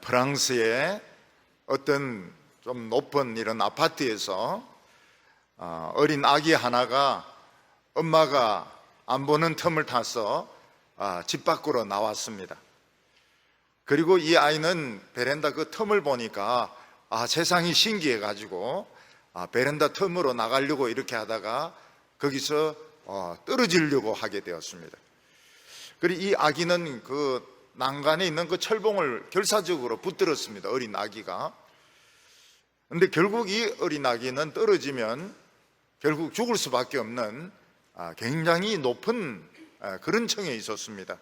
프랑스의 어떤 좀 높은 이런 아파트에서 어린 아기 하나가 엄마가 안 보는 틈을 타서 집 밖으로 나왔습니다. 그리고 이 아이는 베란다 그 틈을 보니까 세상이 신기해 가지고 베란다 틈으로 나가려고 이렇게 하다가 거기서 떨어지려고 하게 되었습니다. 그리고 이 아기는 그 난간에 있는 그 철봉을 결사적으로 붙들었습니다. 어린 아기가. 근데 결국 이 어린 아기는 떨어지면 결국 죽을 수밖에 없는 굉장히 높은 그런 층에 있었습니다.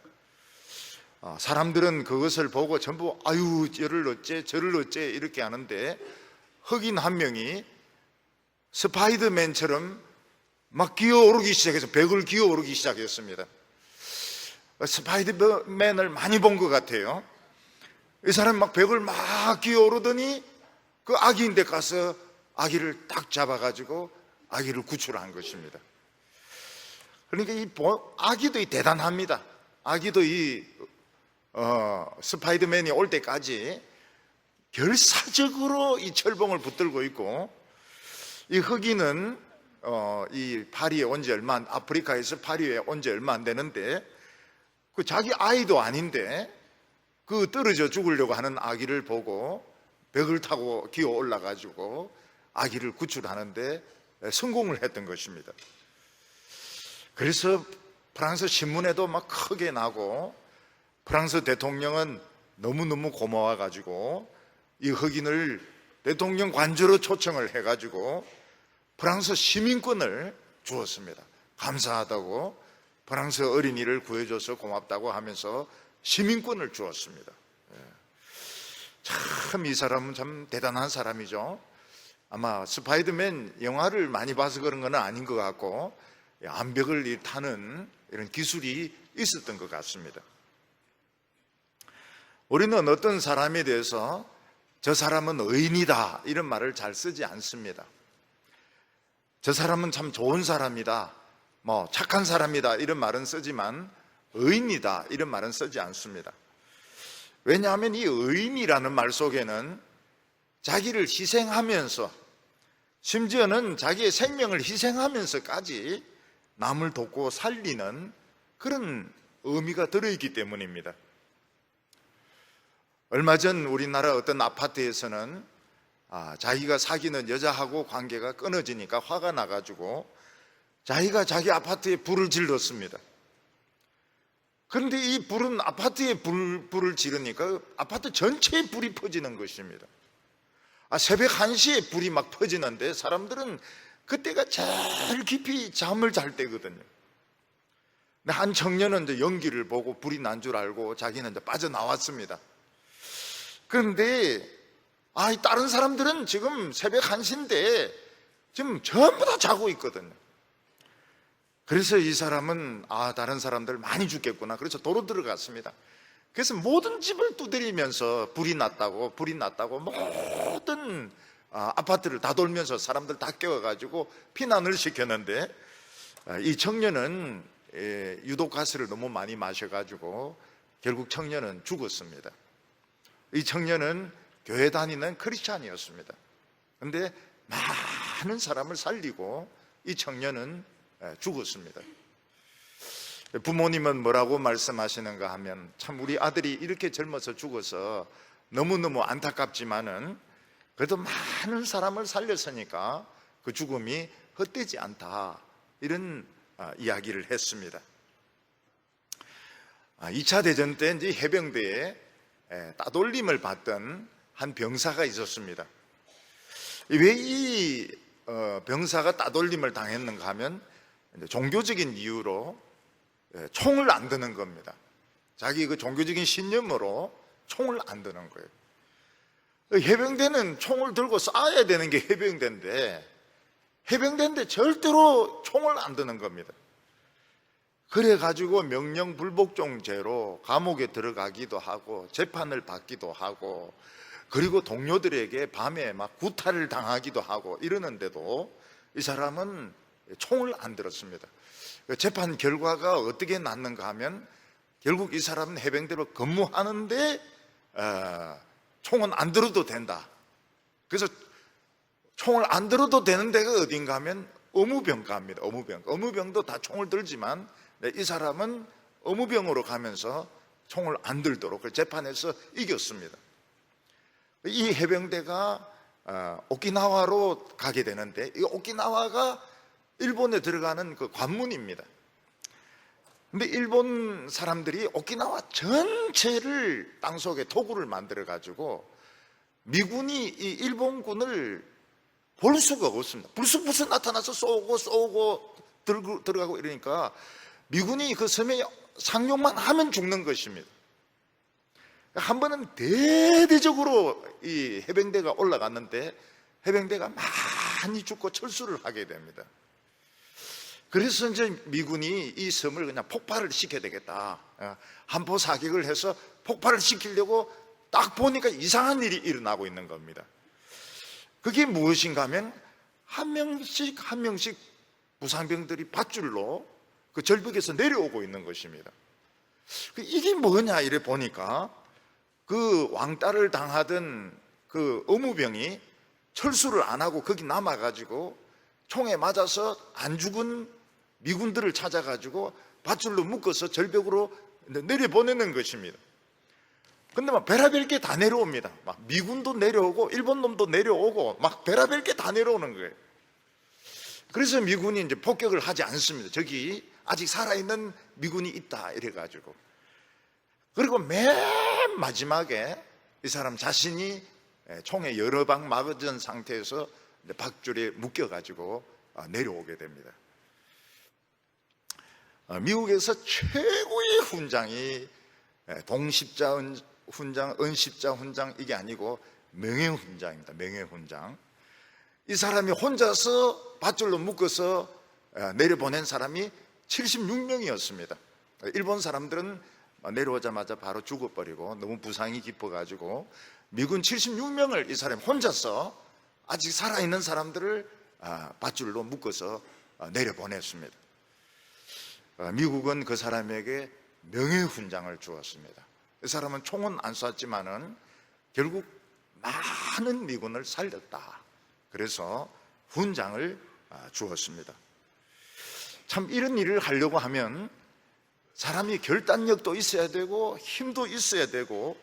사람들은 그것을 보고 전부 아유 저를 어째 저를 어째 이렇게 하는데, 흑인 한 명이 스파이더맨처럼 막 기어오르기 시작해서 벽을 기어오르기 시작했습니다. 스파이더맨을 많이 본 것 같아요. 이 사람이 막 벽을 막 기어오르더니 그 아기인데 가서 아기를 딱 잡아가지고 아기를 구출한 것입니다. 그러니까 이 아기도 대단합니다. 아기도 이 스파이더맨이 올 때까지 결사적으로 이 철봉을 붙들고 있고, 이 흑인은 이 파리에 온 지 아프리카에서 파리에 온 지 얼마 안 되는데 그 자기 아이도 아닌데 그 떨어져 죽으려고 하는 아기를 보고 벽을 타고 기어 올라가지고 아기를 구출하는데 성공을 했던 것입니다. 그래서 프랑스 신문에도 막 크게 나고, 프랑스 대통령은 너무너무 고마워가지고 이 흑인을 대통령 관저로 초청을 해가지고 프랑스 시민권을 주었습니다. 감사하다고, 프랑스 어린이를 구해줘서 고맙다고 하면서 시민권을 주었습니다. 참 이 사람은 참 대단한 사람이죠. 아마 스파이더맨 영화를 많이 봐서 그런 건 아닌 것 같고 암벽을 타는 이런 기술이 있었던 것 같습니다. 우리는 어떤 사람에 대해서 저 사람은 의인이다 이런 말을 잘 쓰지 않습니다. 저 사람은 참 좋은 사람이다, 착한 사람이다 이런 말은 쓰지만 의인이다 이런 말은 쓰지 않습니다. 왜냐하면 이 의인이라는 말 속에는 자기를 희생하면서, 심지어는 자기의 생명을 희생하면서까지 남을 돕고 살리는 그런 의미가 들어있기 때문입니다. 얼마 전 우리나라 어떤 아파트에서는 자기가 사귀는 여자하고 관계가 끊어지니까 화가 나가지고 자기가 자기 아파트에 불을 질렀습니다. 그런데 이 불은 아파트에 불을 지르니까 아파트 전체에 불이 퍼지는 것입니다. 새벽 1시에 불이 막 퍼지는데 사람들은 그때가 제일 깊이 잠을 잘 때거든요. 근데 한 청년은 이제 연기를 보고 불이 난 줄 알고 자기는 이제 빠져나왔습니다. 그런데 다른 사람들은 지금 새벽 1시인데 지금 전부 다 자고 있거든요. 그래서 이 사람은 다른 사람들 많이 죽겠구나. 그래서 도로 들어갔습니다. 그래서 모든 집을 두드리면서 불이 났다고 모든 아파트를 다 돌면서 사람들 다 깨워가지고 피난을 시켰는데, 이 청년은 유독가스를 너무 많이 마셔가지고 결국 청년은 죽었습니다. 이 청년은 교회 다니는 크리스찬이었습니다. 그런데 많은 사람을 살리고 이 청년은 죽었습니다. 부모님은 뭐라고 말씀하시는가 하면, 참 우리 아들이 이렇게 젊어서 죽어서 너무너무 안타깝지만은 그래도 많은 사람을 살렸으니까 그 죽음이 헛되지 않다 이런 이야기를 했습니다. 2차 대전 때 이제 해병대에 따돌림을 받던 한 병사가 있었습니다. 왜 이 병사가 따돌림을 당했는가 하면 종교적인 이유로 총을 안 드는 겁니다. 자기 그 종교적인 신념으로 총을 안 드는 거예요. 해병대는 총을 들고 싸워야 되는 게 해병대인데 절대로 총을 안 드는 겁니다. 그래가지고 명령불복종죄로 감옥에 들어가기도 하고 재판을 받기도 하고, 그리고 동료들에게 밤에 막 구타를 당하기도 하고 이러는데도 이 사람은 총을 안 들었습니다. 재판 결과가 어떻게 났는가 하면 결국 이 사람은 해병대로 근무하는데 총은 안 들어도 된다. 그래서 총을 안 들어도 되는 데가 어딘가 하면 어무병가입니다. 어무병도 다 총을 들지만 이 사람은 어무병으로 가면서 총을 안 들도록 재판에서 이겼습니다. 이 해병대가 오키나와로 가게 되는데, 이 오키나와가 일본에 들어가는 그 관문입니다. 근데 일본 사람들이 오키나와 전체를 땅속에 토구를 만들어 가지고 미군이 이 일본군을 볼 수가 없습니다. 불쑥불쑥 나타나서 쏘고 들어가고 이러니까 미군이 그 섬에 상륙만 하면 죽는 것입니다. 한 번은 대대적으로 이 해병대가 올라갔는데 해병대가 많이 죽고 철수를 하게 됩니다. 그래서 이제 미군이 이 섬을 그냥 폭발을 시켜야 되겠다. 한포 사격을 해서 폭발을 시키려고 딱 보니까 이상한 일이 일어나고 있는 겁니다. 그게 무엇인가 하면 한 명씩 부상병들이 밧줄로 그 절벽에서 내려오고 있는 것입니다. 이게 뭐냐 이래 보니까 그 왕따를 당하던 그 어무병이 철수를 안 하고 거기 남아가지고 총에 맞아서 안 죽은 미군들을 찾아가지고 밧줄로 묶어서 절벽으로 내려보내는 것입니다. 근데 막 별의별 게 다 내려옵니다. 막 미군도 내려오고 일본 놈도 내려오고 막 별의별 게 다 내려오는 거예요. 그래서 미군이 이제 폭격을 하지 않습니다. 저기 아직 살아있는 미군이 있다 이래가지고. 그리고 맨 마지막에 이 사람 자신이 총에 여러 방 맞은 상태에서 밧줄에 묶여가지고 내려오게 됩니다. 미국에서 최고의 훈장이 동십자 훈장, 은십자 훈장 이게 아니고 명예훈장입니다. 명예훈장. 이 사람이 혼자서 밧줄로 묶어서 내려보낸 사람이 76명이었습니다. 일본 사람들은 내려오자마자 바로 죽어버리고 너무 부상이 깊어가지고 미군 76명을 이 사람이 혼자서 아직 살아있는 사람들을 밧줄로 묶어서 내려보냈습니다. 미국은 그 사람에게 명예훈장을 주었습니다. 이 사람은 총은 안 쐈지만은 결국 많은 미군을 살렸다. 그래서 훈장을 주었습니다. 참 이런 일을 하려고 하면 사람이 결단력도 있어야 되고 힘도 있어야 되고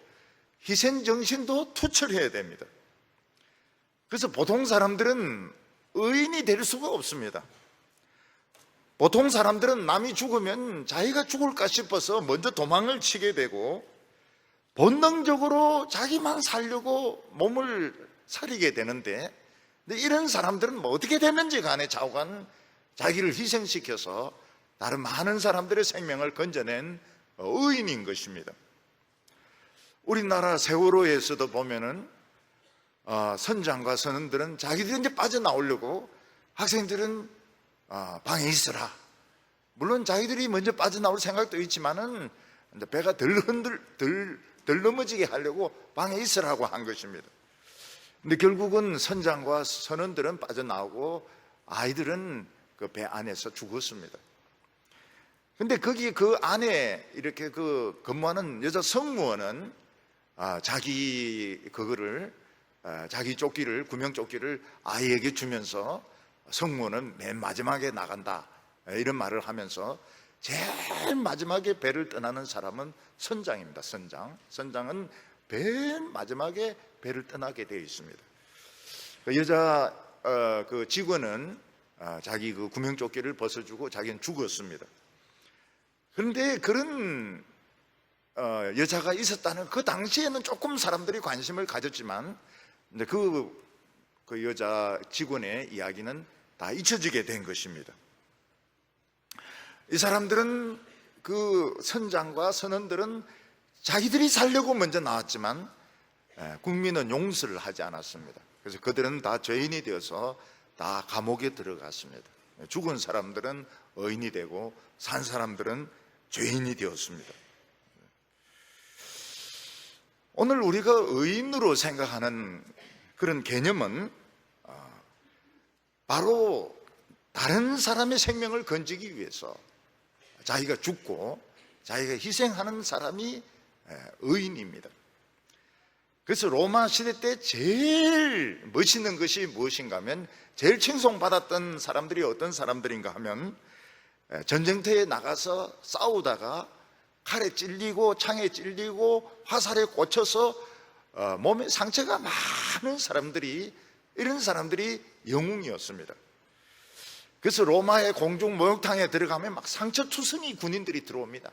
희생정신도 투철해야 됩니다. 그래서 보통 사람들은 의인이 될 수가 없습니다. 보통 사람들은 남이 죽으면 자기가 죽을까 싶어서 먼저 도망을 치게 되고 본능적으로 자기만 살려고 몸을 사리게 되는데, 근데 이런 사람들은 뭐 어떻게 됐는지 간에 좌우간 자기를 희생시켜서 다른 많은 사람들의 생명을 건져낸 의인인 것입니다. 우리나라 세월호에서도 보면은 선장과 선원들은 자기들이 이제 빠져나오려고 학생들은 방에 있어라. 물론 자기들이 먼저 빠져나올 생각도 있지만은 이제 배가 덜 넘어지게 하려고 방에 있으라고 한 것입니다. 근데 결국은 선장과 선원들은 빠져나오고 아이들은 그 배 안에서 죽었습니다. 근데 거기 그 안에 이렇게 그 근무하는 여자 승무원은 자기 조끼를, 구명조끼를 아이에게 주면서 승무원은 맨 마지막에 나간다 이런 말을 하면서 제일 마지막에 배를 떠나는 사람은 선장입니다. 선장은 맨 마지막에 배를 떠나게 되어 있습니다. 그 여자 그 직원은 자기 그 구명조끼를 벗어주고 자기는 죽었습니다. 그런데 그런 여자가 있었다는 그 당시에는 조금 사람들이 관심을 가졌지만 이제 그 여자 직원의 이야기는 다 잊혀지게 된 것입니다. 이 사람들은 그 선장과 선원들은 자기들이 살려고 먼저 나왔지만 국민은 용서를 하지 않았습니다. 그래서 그들은 다 죄인이 되어서 다 감옥에 들어갔습니다. 죽은 사람들은 의인이 되고 산 사람들은 죄인이 되었습니다. 오늘 우리가 의인으로 생각하는 그런 개념은 바로 다른 사람의 생명을 건지기 위해서 자기가 죽고 자기가 희생하는 사람이 의인입니다. 그래서 로마 시대 때 제일 멋있는 것이 무엇인가 하면, 제일 칭송받았던 사람들이 어떤 사람들인가 하면, 전쟁터에 나가서 싸우다가 칼에 찔리고 창에 찔리고 화살에 꽂혀서 몸에 상처가 많은 사람들이, 이런 사람들이 영웅이었습니다. 그래서 로마의 공중 목욕탕에 들어가면 막 상처투성이 군인들이 들어옵니다.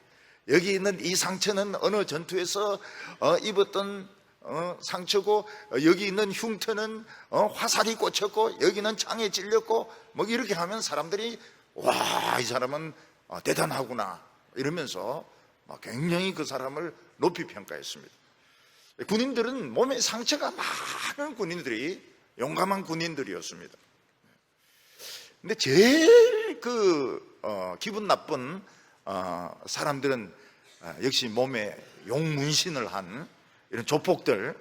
여기 있는 이 상처는 어느 전투에서 입었던 상처고, 여기 있는 흉터는 화살이 꽂혔고, 여기는 창에 찔렸고, 뭐 이렇게 하면 사람들이 와, 이 사람은 대단하구나 이러면서 굉장히 그 사람을 높이 평가했습니다. 군인들은 몸에 상처가 많은 군인들이 용감한 군인들이었습니다. 근데 제일 기분 나쁜 사람들은 역시 몸에 용 문신을 한 이런 조폭들.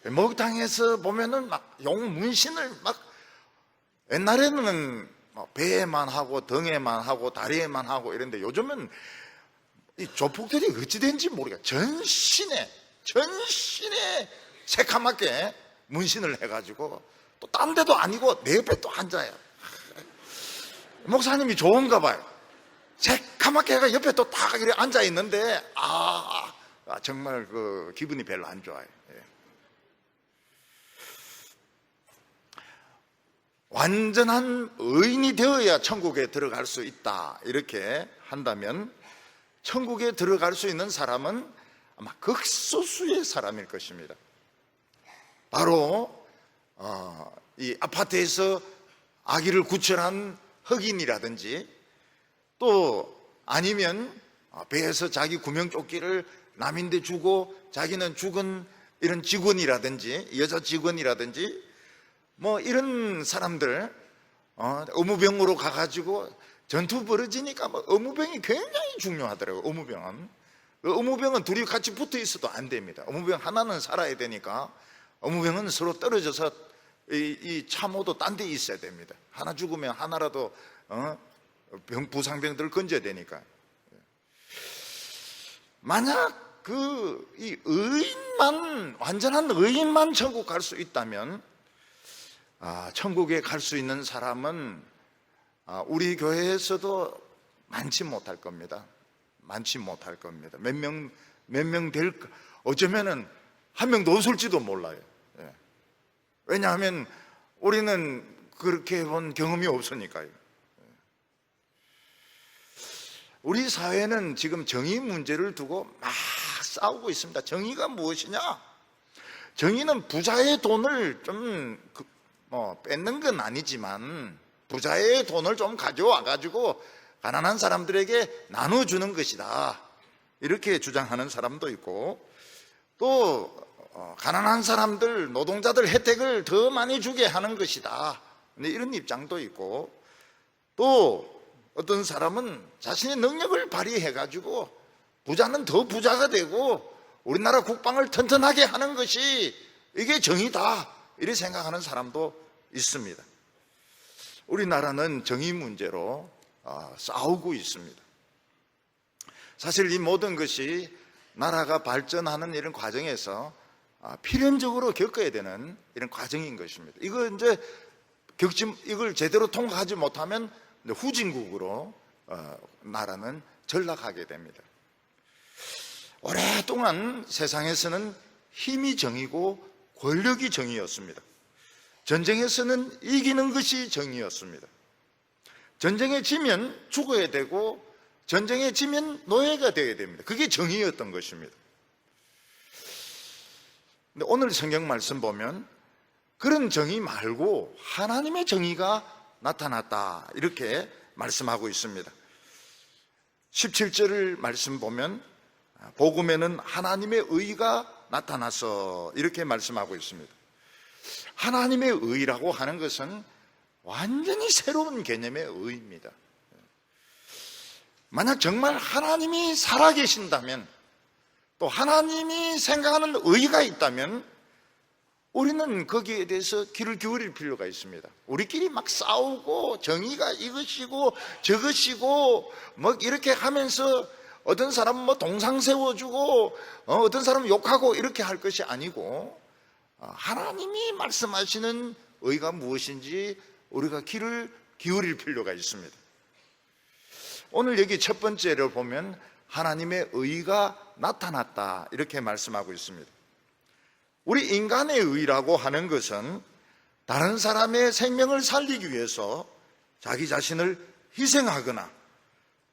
목욕탕에서 보면은 막 용 문신을 막, 옛날에는 배에만 하고 등에만 하고 다리에만 하고 이런데, 요즘은 이 조폭들이 어찌 된지 모르겠어요. 전신에 새카맣게 문신을 해가지고, 또 딴 데도 아니고 내 옆에 또 앉아요. 목사님이 좋은가 봐요. 새카맣게 해가 옆에 또 딱 이렇게 앉아 있는데, 정말 그 기분이 별로 안 좋아요. 완전한 의인이 되어야 천국에 들어갈 수 있다, 이렇게 한다면 천국에 들어갈 수 있는 사람은 아마 극소수의 사람일 것입니다. 바로 이 아파트에서 아기를 구출한 흑인이라든지, 또 아니면 배에서 자기 구명조끼를 남인데 주고 자기는 죽은 이런 직원이라든지, 여자 직원이라든지, 뭐 이런 사람들, 의무병으로 가가지고 전투 벌어지니까 뭐 의무병이 굉장히 중요하더라고요. 의무병은 둘이 같이 붙어 있어도 안 됩니다. 의무병 하나는 살아야 되니까 의무병은 서로 떨어져서 이 참호도 딴 데 있어야 됩니다. 하나 죽으면 하나라도 부상병들을 건져야 되니까. 만약 이 의인만, 완전한 의인만 천국 갈 수 있다면, 천국에 갈 수 있는 사람은 우리 교회에서도 많지 못할 겁니다. 몇 명 어쩌면은 한 명도 없을지도 몰라요. 왜냐하면 우리는 그렇게 본 경험이 없으니까요. 우리 사회는 지금 정의 문제를 두고 막 싸우고 있습니다. 정의가 무엇이냐? 정의는 부자의 돈을 좀 뺏는 건 아니지만, 부자의 돈을 좀 가져와 가지고 가난한 사람들에게 나눠주는 것이다, 이렇게 주장하는 사람도 있고, 또 가난한 사람들, 노동자들 혜택을 더 많이 주게 하는 것이다, 이런 입장도 있고, 또 어떤 사람은 자신의 능력을 발휘해 가지고 부자는 더 부자가 되고 우리나라 국방을 튼튼하게 하는 것이 이게 정의다, 이렇게 생각하는 사람도 있습니다. 우리나라는 정의 문제로 싸우고 있습니다. 사실 이 모든 것이 나라가 발전하는 이런 과정에서 필연적으로 겪어야 되는 이런 과정인 것입니다. 이걸 제대로 통과하지 못하면 후진국으로 나라는 전락하게 됩니다. 오랫동안 세상에서는 힘이 정의고 권력이 정의였습니다. 전쟁에서는 이기는 것이 정의였습니다. 전쟁에 지면 죽어야 되고, 전쟁에 지면 노예가 되어야 됩니다. 그게 정의였던 것입니다. 근데 오늘 성경 말씀 보면 그런 정의 말고 하나님의 정의가 나타났다, 이렇게 말씀하고 있습니다. 17절 말씀 보면 복음에는 하나님의 의가 나타나서, 이렇게 말씀하고 있습니다. 하나님의 의라고 하는 것은 완전히 새로운 개념의 의입니다. 만약 정말 하나님이 살아계신다면, 또 하나님이 생각하는 의가 있다면 우리는 거기에 대해서 귀를 기울일 필요가 있습니다. 우리끼리 막 싸우고 정의가 이것이고 저것이고 뭐 이렇게 하면서 어떤 사람은 뭐 동상 세워주고 어떤 사람은 욕하고 이렇게 할 것이 아니고 하나님이 말씀하시는 의가 무엇인지 우리가 귀를 기울일 필요가 있습니다. 오늘 여기 첫 번째를 보면 하나님의 의가 나타났다 이렇게 말씀하고 있습니다. 우리 인간의 의라고 하는 것은 다른 사람의 생명을 살리기 위해서 자기 자신을 희생하거나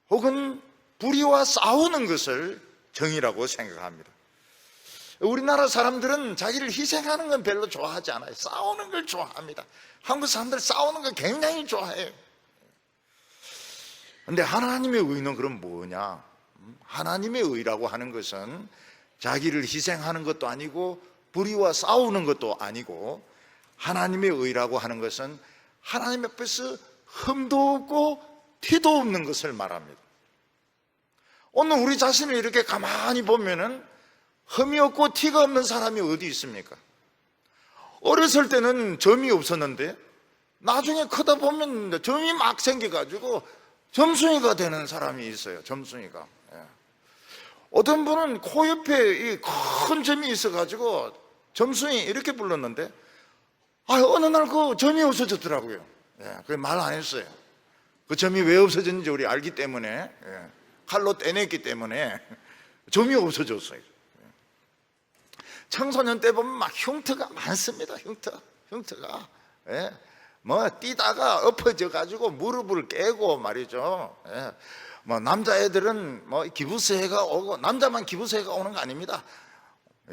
혹은 불의와 싸우는 것을 정의라고 생각합니다. 우리나라 사람들은 자기를 희생하는 건 별로 좋아하지 않아요. 싸우는 걸 좋아합니다. 한국 사람들 싸우는 걸 굉장히 좋아해요. 그런데 하나님의 의는 그럼 뭐냐? 하나님의 의라고 하는 것은 자기를 희생하는 것도 아니고 불의와 싸우는 것도 아니고, 하나님의 의라고 하는 것은 하나님 앞에서 흠도 없고 티도 없는 것을 말합니다. 오늘 우리 자신을 이렇게 가만히 보면은 흠이 없고 티가 없는 사람이 어디 있습니까? 어렸을 때는 점이 없었는데 나중에 크다 보면 점이 막 생겨가지고 점순이가 되는 사람이 있어요. 점순이가. 어떤 분은 코 옆에 큰 점이 있어가지고 점순이 이렇게 불렀는데 어느 날 그 점이 없어졌더라고요. 그래 말 안 했어요. 그 점이 왜 없어졌는지 우리 알기 때문에, 칼로 떼냈기 때문에 점이 없어졌어요. 청소년 때 보면 막 흉터가 많습니다. 흉터가. 뭐 뛰다가 엎어져 가지고 무릎을 깨고 말이죠. 뭐 남자애들은 뭐 기부세가 오고, 남자만 기부세가 오는 거 아닙니다.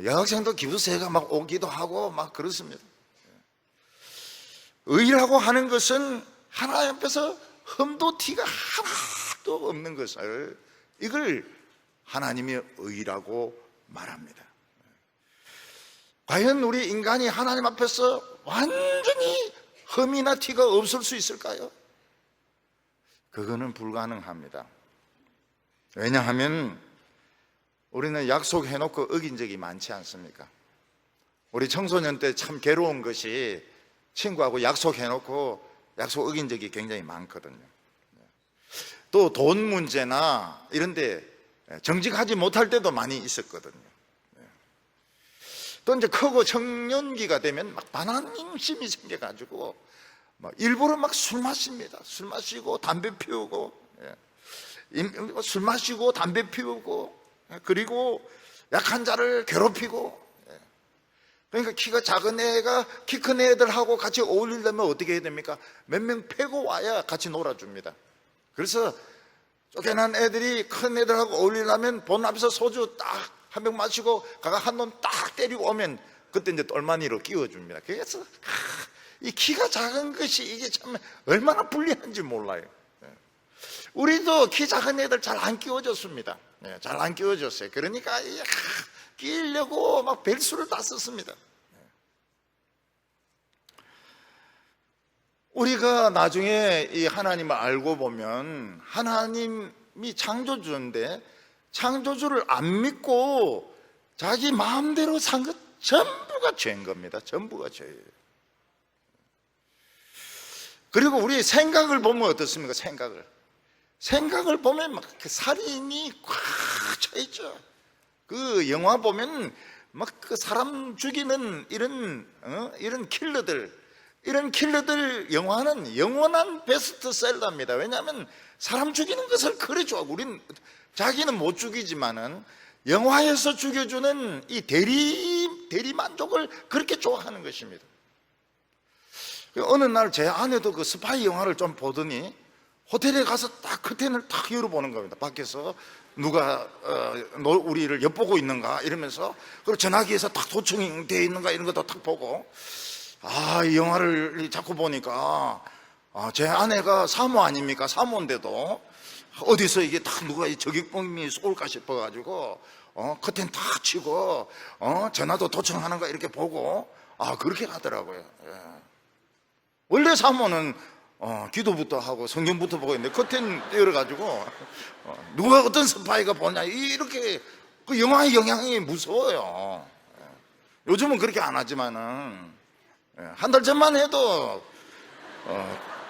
여학생도 기부세가 막 오기도 하고 막 그렇습니다. 의라고 하는 것은 하나님 앞에서 흠도 티가 하나도 없는 것을, 이걸 하나님의 의라고 말합니다. 과연 우리 인간이 하나님 앞에서 완전히 흠이나 티가 없을 수 있을까요? 그거는 불가능합니다. 왜냐하면 우리는 약속해놓고 어긴 적이 많지 않습니까? 우리 청소년 때 참 괴로운 것이 친구하고 약속해놓고 약속 어긴 적이 굉장히 많거든요. 또 돈 문제나 이런 데 정직하지 못할 때도 많이 있었거든요. 또 이제 크고 청년기가 되면 막 반항심이 생겨가지고 일부러 막 술 마십니다. 술 마시고 담배 피우고, 술 마시고 담배 피우고, 그리고 약한 자를 괴롭히고. 그러니까 키가 작은 애가 키 큰 애들하고 같이 어울리려면 어떻게 해야 됩니까? 몇 명 패고 와야 같이 놀아줍니다. 그래서 쫓겨난 애들이 큰 애들하고 어울리려면 본 앞에서 소주 딱 한 병 마시고 가가 한 놈 딱 때리고 오면 그때 이제 똘마니로 끼워줍니다. 그래서 이 키가 작은 것이 이게 참 얼마나 불리한지 몰라요. 우리도 키 작은 애들 잘 안 끼워줬습니다. 잘 안 끼워줬어요. 그러니까 끼려고 막 별수를 다 썼습니다. 우리가 나중에 이 하나님을 알고 보면 하나님이 창조주인데 창조주를 안 믿고 자기 마음대로 산 것 전부가 죄인 겁니다. 전부가 죄예요. 그리고 우리 생각을 보면 어떻습니까? 생각을 보면 막 살인이 꽉 차 있죠. 그 영화 보면 막 그 사람 죽이는 이런 킬러들 영화는 영원한 베스트셀러입니다. 왜냐하면 사람 죽이는 것을 그래 좋아하고, 우린 자기는 못 죽이지만은 영화에서 죽여주는 이 대리 만족을 그렇게 좋아하는 것입니다. 어느 날 제 아내도 그 스파이 영화를 좀 보더니 호텔에 가서 딱 커튼을 딱 열어보는 겁니다. 밖에서 누가 우리를 엿보고 있는가 이러면서, 그리고 전화기에서 딱 도청이 되어 있는가 이런 것도 딱 보고, 이 영화를 자꾸 보니까 제 아내가 사모 아닙니까? 사모인데도 어디서 이게 딱 누가 이 저격범이 쏠까 싶어가지고 커튼 탁 치고 전화도 도청하는가 이렇게 보고 그렇게 하더라고요. 원래 사모는 기도부터 하고 성경부터 보고 있는데 커튼 열어가지고 누가 어떤 스파이가 보냐 이렇게, 그 영화의 영향이 무서워요. 요즘은 그렇게 안 하지만은 한 달 전만 해도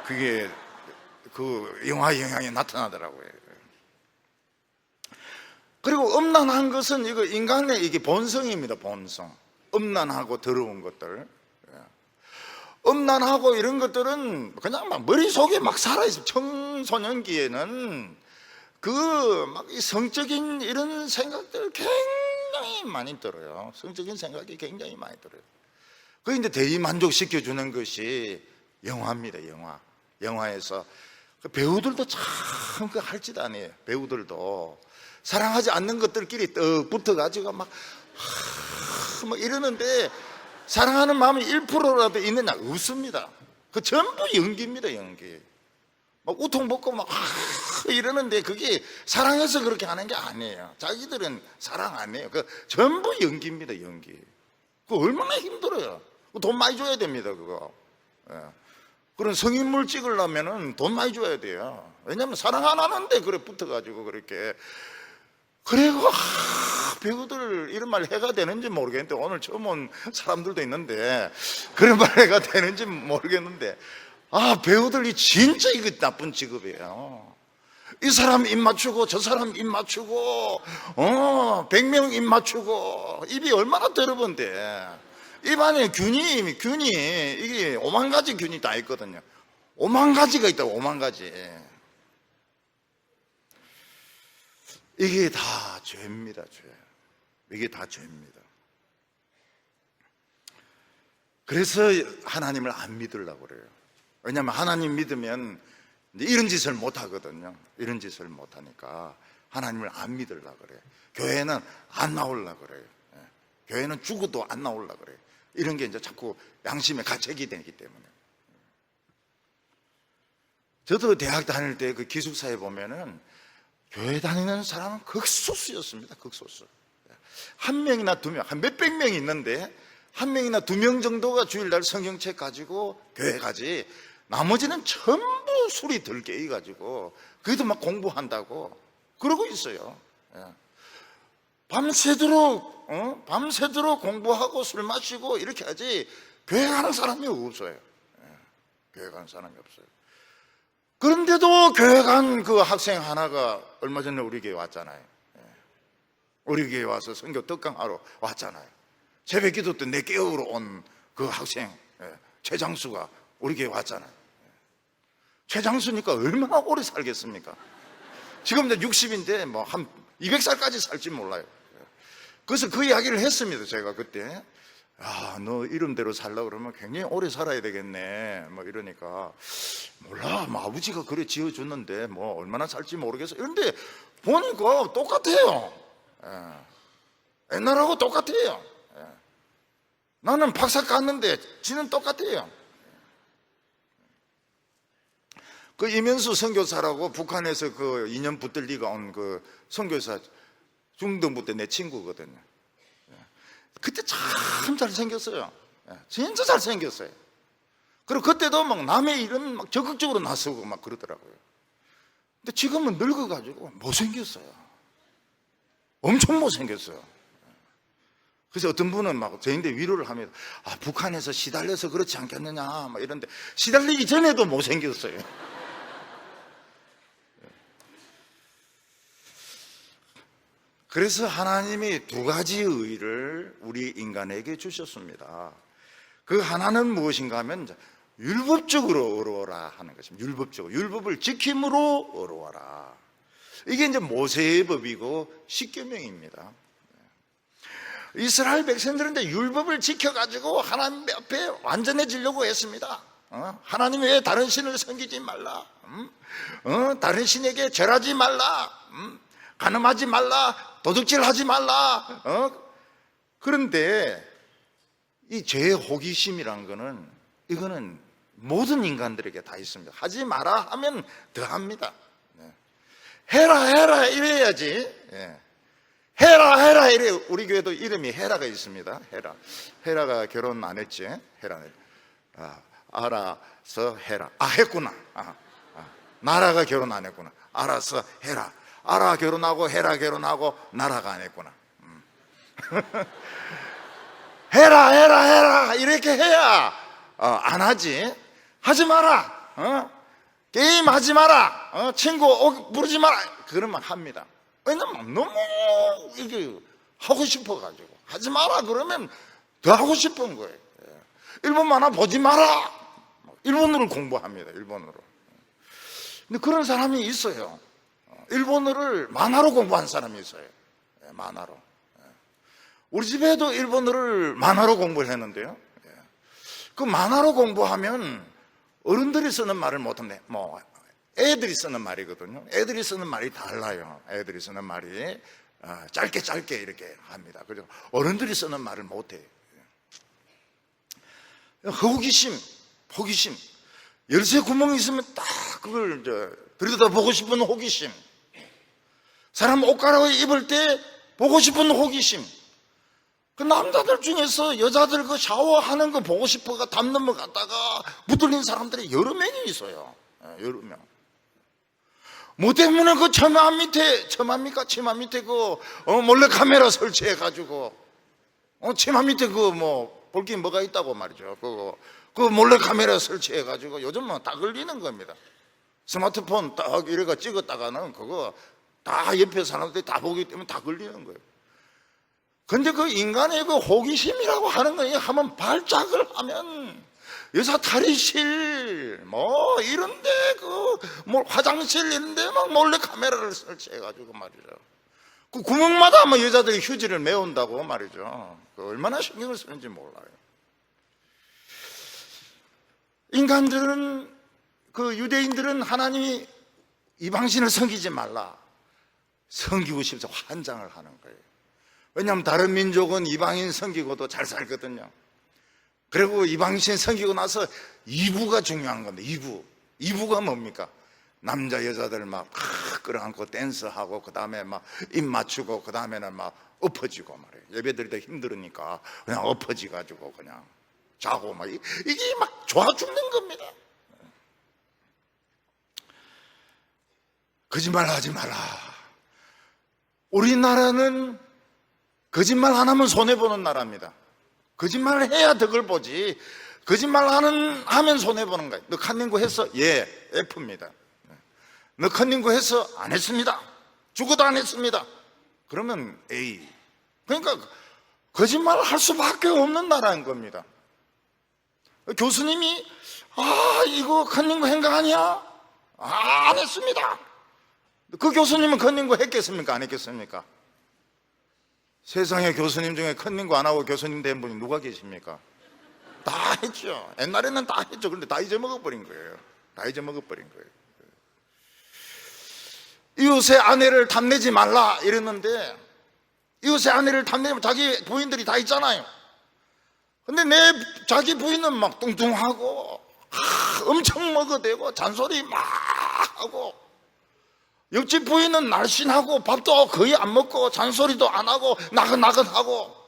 그게 그 영화의 영향이 나타나더라고요. 그리고 음란한 것은 이거 인간의 이게 본성입니다. 본성. 음란하고 더러운 것들, 음란하고 이런 것들은 그냥 막 머릿속에 막 살아있어요. 청소년기에는 그 막 이 성적인 이런 생각들 굉장히 많이 들어요. 성적인 생각이 굉장히 많이 들어요. 그 이제 대의 만족시켜 주는 것이 영화입니다. 영화에서 그 배우들도 참 그 할 짓 아니에요. 배우들도 사랑하지 않는 것들끼리 떡 붙어가지고 막 이러는데 사랑하는 마음이 1%라도 있느냐? 없습니다. 그 전부 연기입니다. 연기. 막 우통벗고 막 이러는데 그게 사랑해서 그렇게 하는 게 아니에요. 자기들은 사랑 안 해요. 그 전부 연기입니다. 연기. 그 얼마나 힘들어요. 돈 많이 줘야 됩니다. 그거. 그런 성인물 찍으려면은 돈 많이 줘야 돼요. 왜냐하면 사랑 안 하는데 그래 붙어가지고 그렇게. 그리고 배우들 이런 말 해가 되는지 모르겠는데 오늘 처음 온 사람들도 있는데 그런 말 해가 되는지 모르겠는데 배우들이 진짜 이거 나쁜 직업이에요. 이 사람 입 맞추고 저 사람 입 맞추고 100명 입 맞추고 입이 얼마나 더러운데 입 안에 균이 이게 5만 가지 균이 다 있거든요. 5만 가지가 있다고. 5만 가지. 이게 다 죄입니다. 죄. 이게 다 죄입니다. 그래서 하나님을 안 믿으려고 그래요. 왜냐하면 하나님 믿으면 이런 짓을 못 하거든요. 이런 짓을 못 하니까 하나님을 안 믿으려고 그래요. 교회는 안 나오려고 그래요. 교회는 죽어도 안 나오려고 그래요. 이런 게 이제 자꾸 양심에 가책이 되기 때문에. 저도 대학 다닐 때 그 기숙사에 보면은 교회 다니는 사람은 극소수였습니다. 극소수. 한 명이나 두 명, 한 몇백 명이 있는데 한 명이나 두 명 정도가 주일날 성경책 가지고 교회 가지. 나머지는 전부 술이 덜 깨가지고 그래도 막 공부한다고 그러고 있어요. 밤새도록 공부하고 술 마시고 이렇게 하지 교회 가는 사람이 없어요. 교회 가는 사람이 없어요. 그런데도 교회 간 그 학생 하나가 얼마 전에 우리 교회 왔잖아요. 우리 교회 와서 선교 특강하러 왔잖아요. 새벽 기도 때 내 깨우러 온 그 학생 최장수가 우리 교회 왔잖아요. 최장수니까 얼마나 오래 살겠습니까? 지금 이제 60인데 뭐 한 200살까지 살지 몰라요. 그래서 그 이야기를 했습니다. 제가 그때 너 이름대로 살려고 그러면 굉장히 오래 살아야 되겠네 뭐 이러니까 몰라 뭐 아버지가 그래 지어줬는데 뭐 얼마나 살지 모르겠어. 그런데 보니까 똑같아요. 옛날하고 똑같아요. 나는 박사 깠는데 지는 똑같아요. 그 이면수 선교사라고 북한에서 그 2년 붙들리가 온 그 선교사 중등부 때 내 친구거든요. 그때 참 잘생겼어요. 진짜 잘생겼어요. 그리고 그때도 막 남의 일은 막 적극적으로 나서고 막 그러더라고요. 근데 지금은 늙어가지고 못생겼어요. 엄청 못생겼어요. 그래서 어떤 분은 막 저희한테 위로를 하면 북한에서 시달려서 그렇지 않겠느냐 막 이런데 시달리기 전에도 못생겼어요. 그래서 하나님이 두 가지 의를 우리 인간에게 주셨습니다. 그 하나는 무엇인가 하면 율법적으로 의로워라 하는 것입니다. 율법적으로. 율법을 지킴으로 의로워라. 이게 이제 모세의 법이고 십계명입니다. 이스라엘 백성들은 율법을 지켜가지고 하나님 앞에 완전해지려고 했습니다. 하나님 외에 다른 신을 섬기지 말라. 다른 신에게 절하지 말라. 간음하지 말라. 도둑질하지 말라. 그런데 이 죄의 호기심이란 거는 이거는 모든 인간들에게 다 있습니다. 하지 마라 하면 더 합니다. 해라 이래야지. 해라 이래. 우리 교회도 이름이 헤라가 있습니다. 헤라가 결혼 안 했지. 헤라는 알아서 해라. 했구나. 나라가 결혼 안 했구나. 알아서 해라. 알아 결혼하고 헤라 결혼하고 나라가 안 했구나. 해라 이렇게 해야 안 하지. 하지 마라. 게임 하지 마라. 친구 부르지 마라. 그러면 합니다. 왜냐면 너무 이게 하고 싶어가지고. 하지 마라 그러면 더 하고 싶은 거예요. 일본 만화 보지 마라. 일본어를 공부합니다. 일본어로. 근데 그런 사람이 있어요. 일본어를 만화로 공부한 사람이 있어요. 만화로. 우리 집에도 일본어를 만화로 공부를 했는데요. 그 만화로 공부하면 어른들이 쓰는 말을 못하네. 뭐 애들이 쓰는 말이거든요. 애들이 쓰는 말이 달라요. 애들이 쓰는 말이 짧게 이렇게 합니다. 그래서 어른들이 쓰는 말을 못해요. 호기심. 열쇠 구멍이 있으면 딱 그걸 들여다보고 싶은 호기심. 사람 옷 갈아입고 입을 때 보고 싶은 호기심. 그 남자들 중에서 여자들 그 샤워하는 거 보고 싶어가 담 넘어갔다가 붙들린 사람들이 여러 명이 있어요. 여러 명. 뭐 때문에 그 치마 밑에 그 몰래 카메라 설치해 가지고 치마 밑에 그 뭐 볼 게 뭐가 있다고 말이죠. 그 몰래 카메라 설치해 가지고 요즘은 다 걸리는 겁니다. 스마트폰 딱 이래가 찍었다가는 그거 다 옆에 사람들이 다 보기 때문에 다 걸리는 거예요. 근데 그 인간의 그 호기심이라고 하는 거예요. 한번 발작을 하면 여사 탈의실 뭐 이런데 뭐 화장실 이런데 막 몰래 카메라를 설치해 가지고 말이죠. 그 구멍마다 뭐 여자들이 휴지를 메운다고 말이죠. 그 얼마나 신경을 쓰는지 몰라요. 인간들은 그 유대인들은 하나님이 이방신을 섬기지 말라. 섬기고 싶어서 환장을 하는 거예요. 왜냐하면 다른 민족은 이방인 섬기고도 잘 살거든요. 그리고 이방신 섬기고 나서 이부가 중요한 건데, 이부가 뭡니까? 남자 여자들 막 끌어안고 댄스하고 그 다음에 막 입 맞추고 그 다음에는 막 엎어지고 말이에요. 예배드릴 때 힘들으니까 그냥 엎어지 가지고 그냥 자고 막 이게 막 좋아 죽는 겁니다. 거짓말 하지 마라. 우리나라는 거짓말 안 하면 손해보는 나라입니다. 거짓말을 해야 덕을 보지, 거짓말 하면 손해보는 거예요. 너 컨닝구 했어? 예, F입니다. 너 컨닝구 했어? 안 했습니다. 죽어도 안 했습니다. 그러면 A. 그러니까 거짓말을 할 수밖에 없는 나라인 겁니다. 교수님이 이거 컨닝구 한 거 아니야? 안 했습니다. 그 교수님은 컨닝구 했겠습니까? 안 했겠습니까? 세상에 교수님 중에 컨닝구 안 하고 교수님 된 분이 누가 계십니까? 다 했죠. 옛날에는 다 했죠. 그런데 다 잊어먹어버린 거예요. 이웃의 아내를 탐내지 말라 이랬는데, 이웃의 아내를 탐내면 자기 부인들이 다 있잖아요. 근데 자기 부인은 막 뚱뚱하고 엄청 먹어대고 잔소리 막 하고, 옆집 부인은 날씬하고 밥도 거의 안 먹고 잔소리도 안 하고 나긋나긋하고.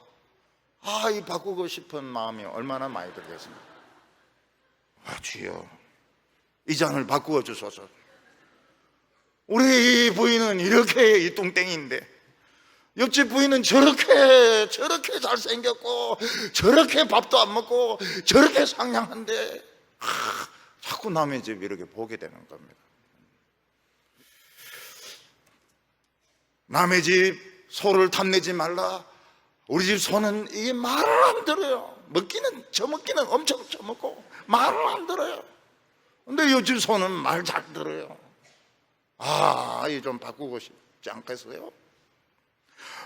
이 바꾸고 싶은 마음이 얼마나 많이 들겠습니까? 주여, 이 잔을 바꾸어 주소서. 우리 부인은 이렇게 이 뚱땡인데 옆집 부인은 저렇게 잘생겼고 저렇게 밥도 안 먹고 저렇게 상냥한데 자꾸 남의 집 이렇게 보게 되는 겁니다. 남의 집 소를 탐내지 말라. 우리 집 소는 이게 말을 안 들어요. 처먹기는 엄청 처먹고 말을 안 들어요. 근데 옆집 소는 말 잘 들어요. 이거 좀 바꾸고 싶지 않겠어요?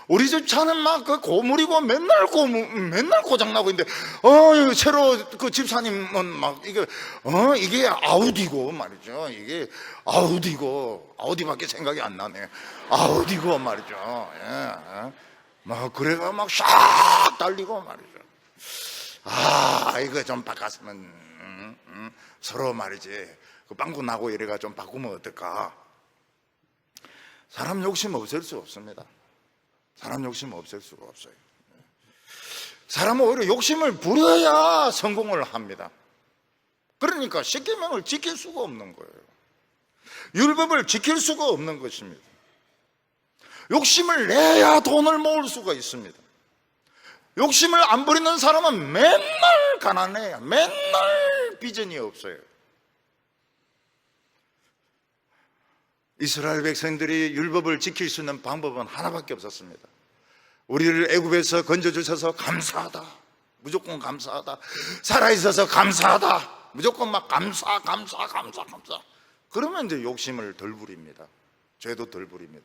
우리 집 차는 막 그 고물이고 맨날 고장나고 있는데, 새로 그 집사님은 막 이게 아우디고 말이죠. 이게 아우디밖에 생각이 안 나네. 아우디고 말이죠. 막 그래가 막 샥 달리고 말이죠. 이거 좀 바꿨으면 서로 말이지 그 빵꾸 나고 이래가 좀 바꾸면 어떨까? 사람 욕심 없앨 수 없습니다. 사람 욕심 없앨 수가 없어요. 사람은 오히려 욕심을 부려야 성공을 합니다. 그러니까 십계명을 지킬 수가 없는 거예요. 율법을 지킬 수가 없는 것입니다. 욕심을 내야 돈을 모을 수가 있습니다. 욕심을 안 부리는 사람은 맨날 가난해요. 맨날 비전이 없어요. 이스라엘 백성들이 율법을 지킬 수 있는 방법은 하나밖에 없었습니다. 우리를 애굽에서 건져주셔서 감사하다, 무조건 감사하다. 살아있어서 감사하다, 무조건 막 감사. 그러면 이제 욕심을 덜 부립니다. 죄도 덜 부립니다.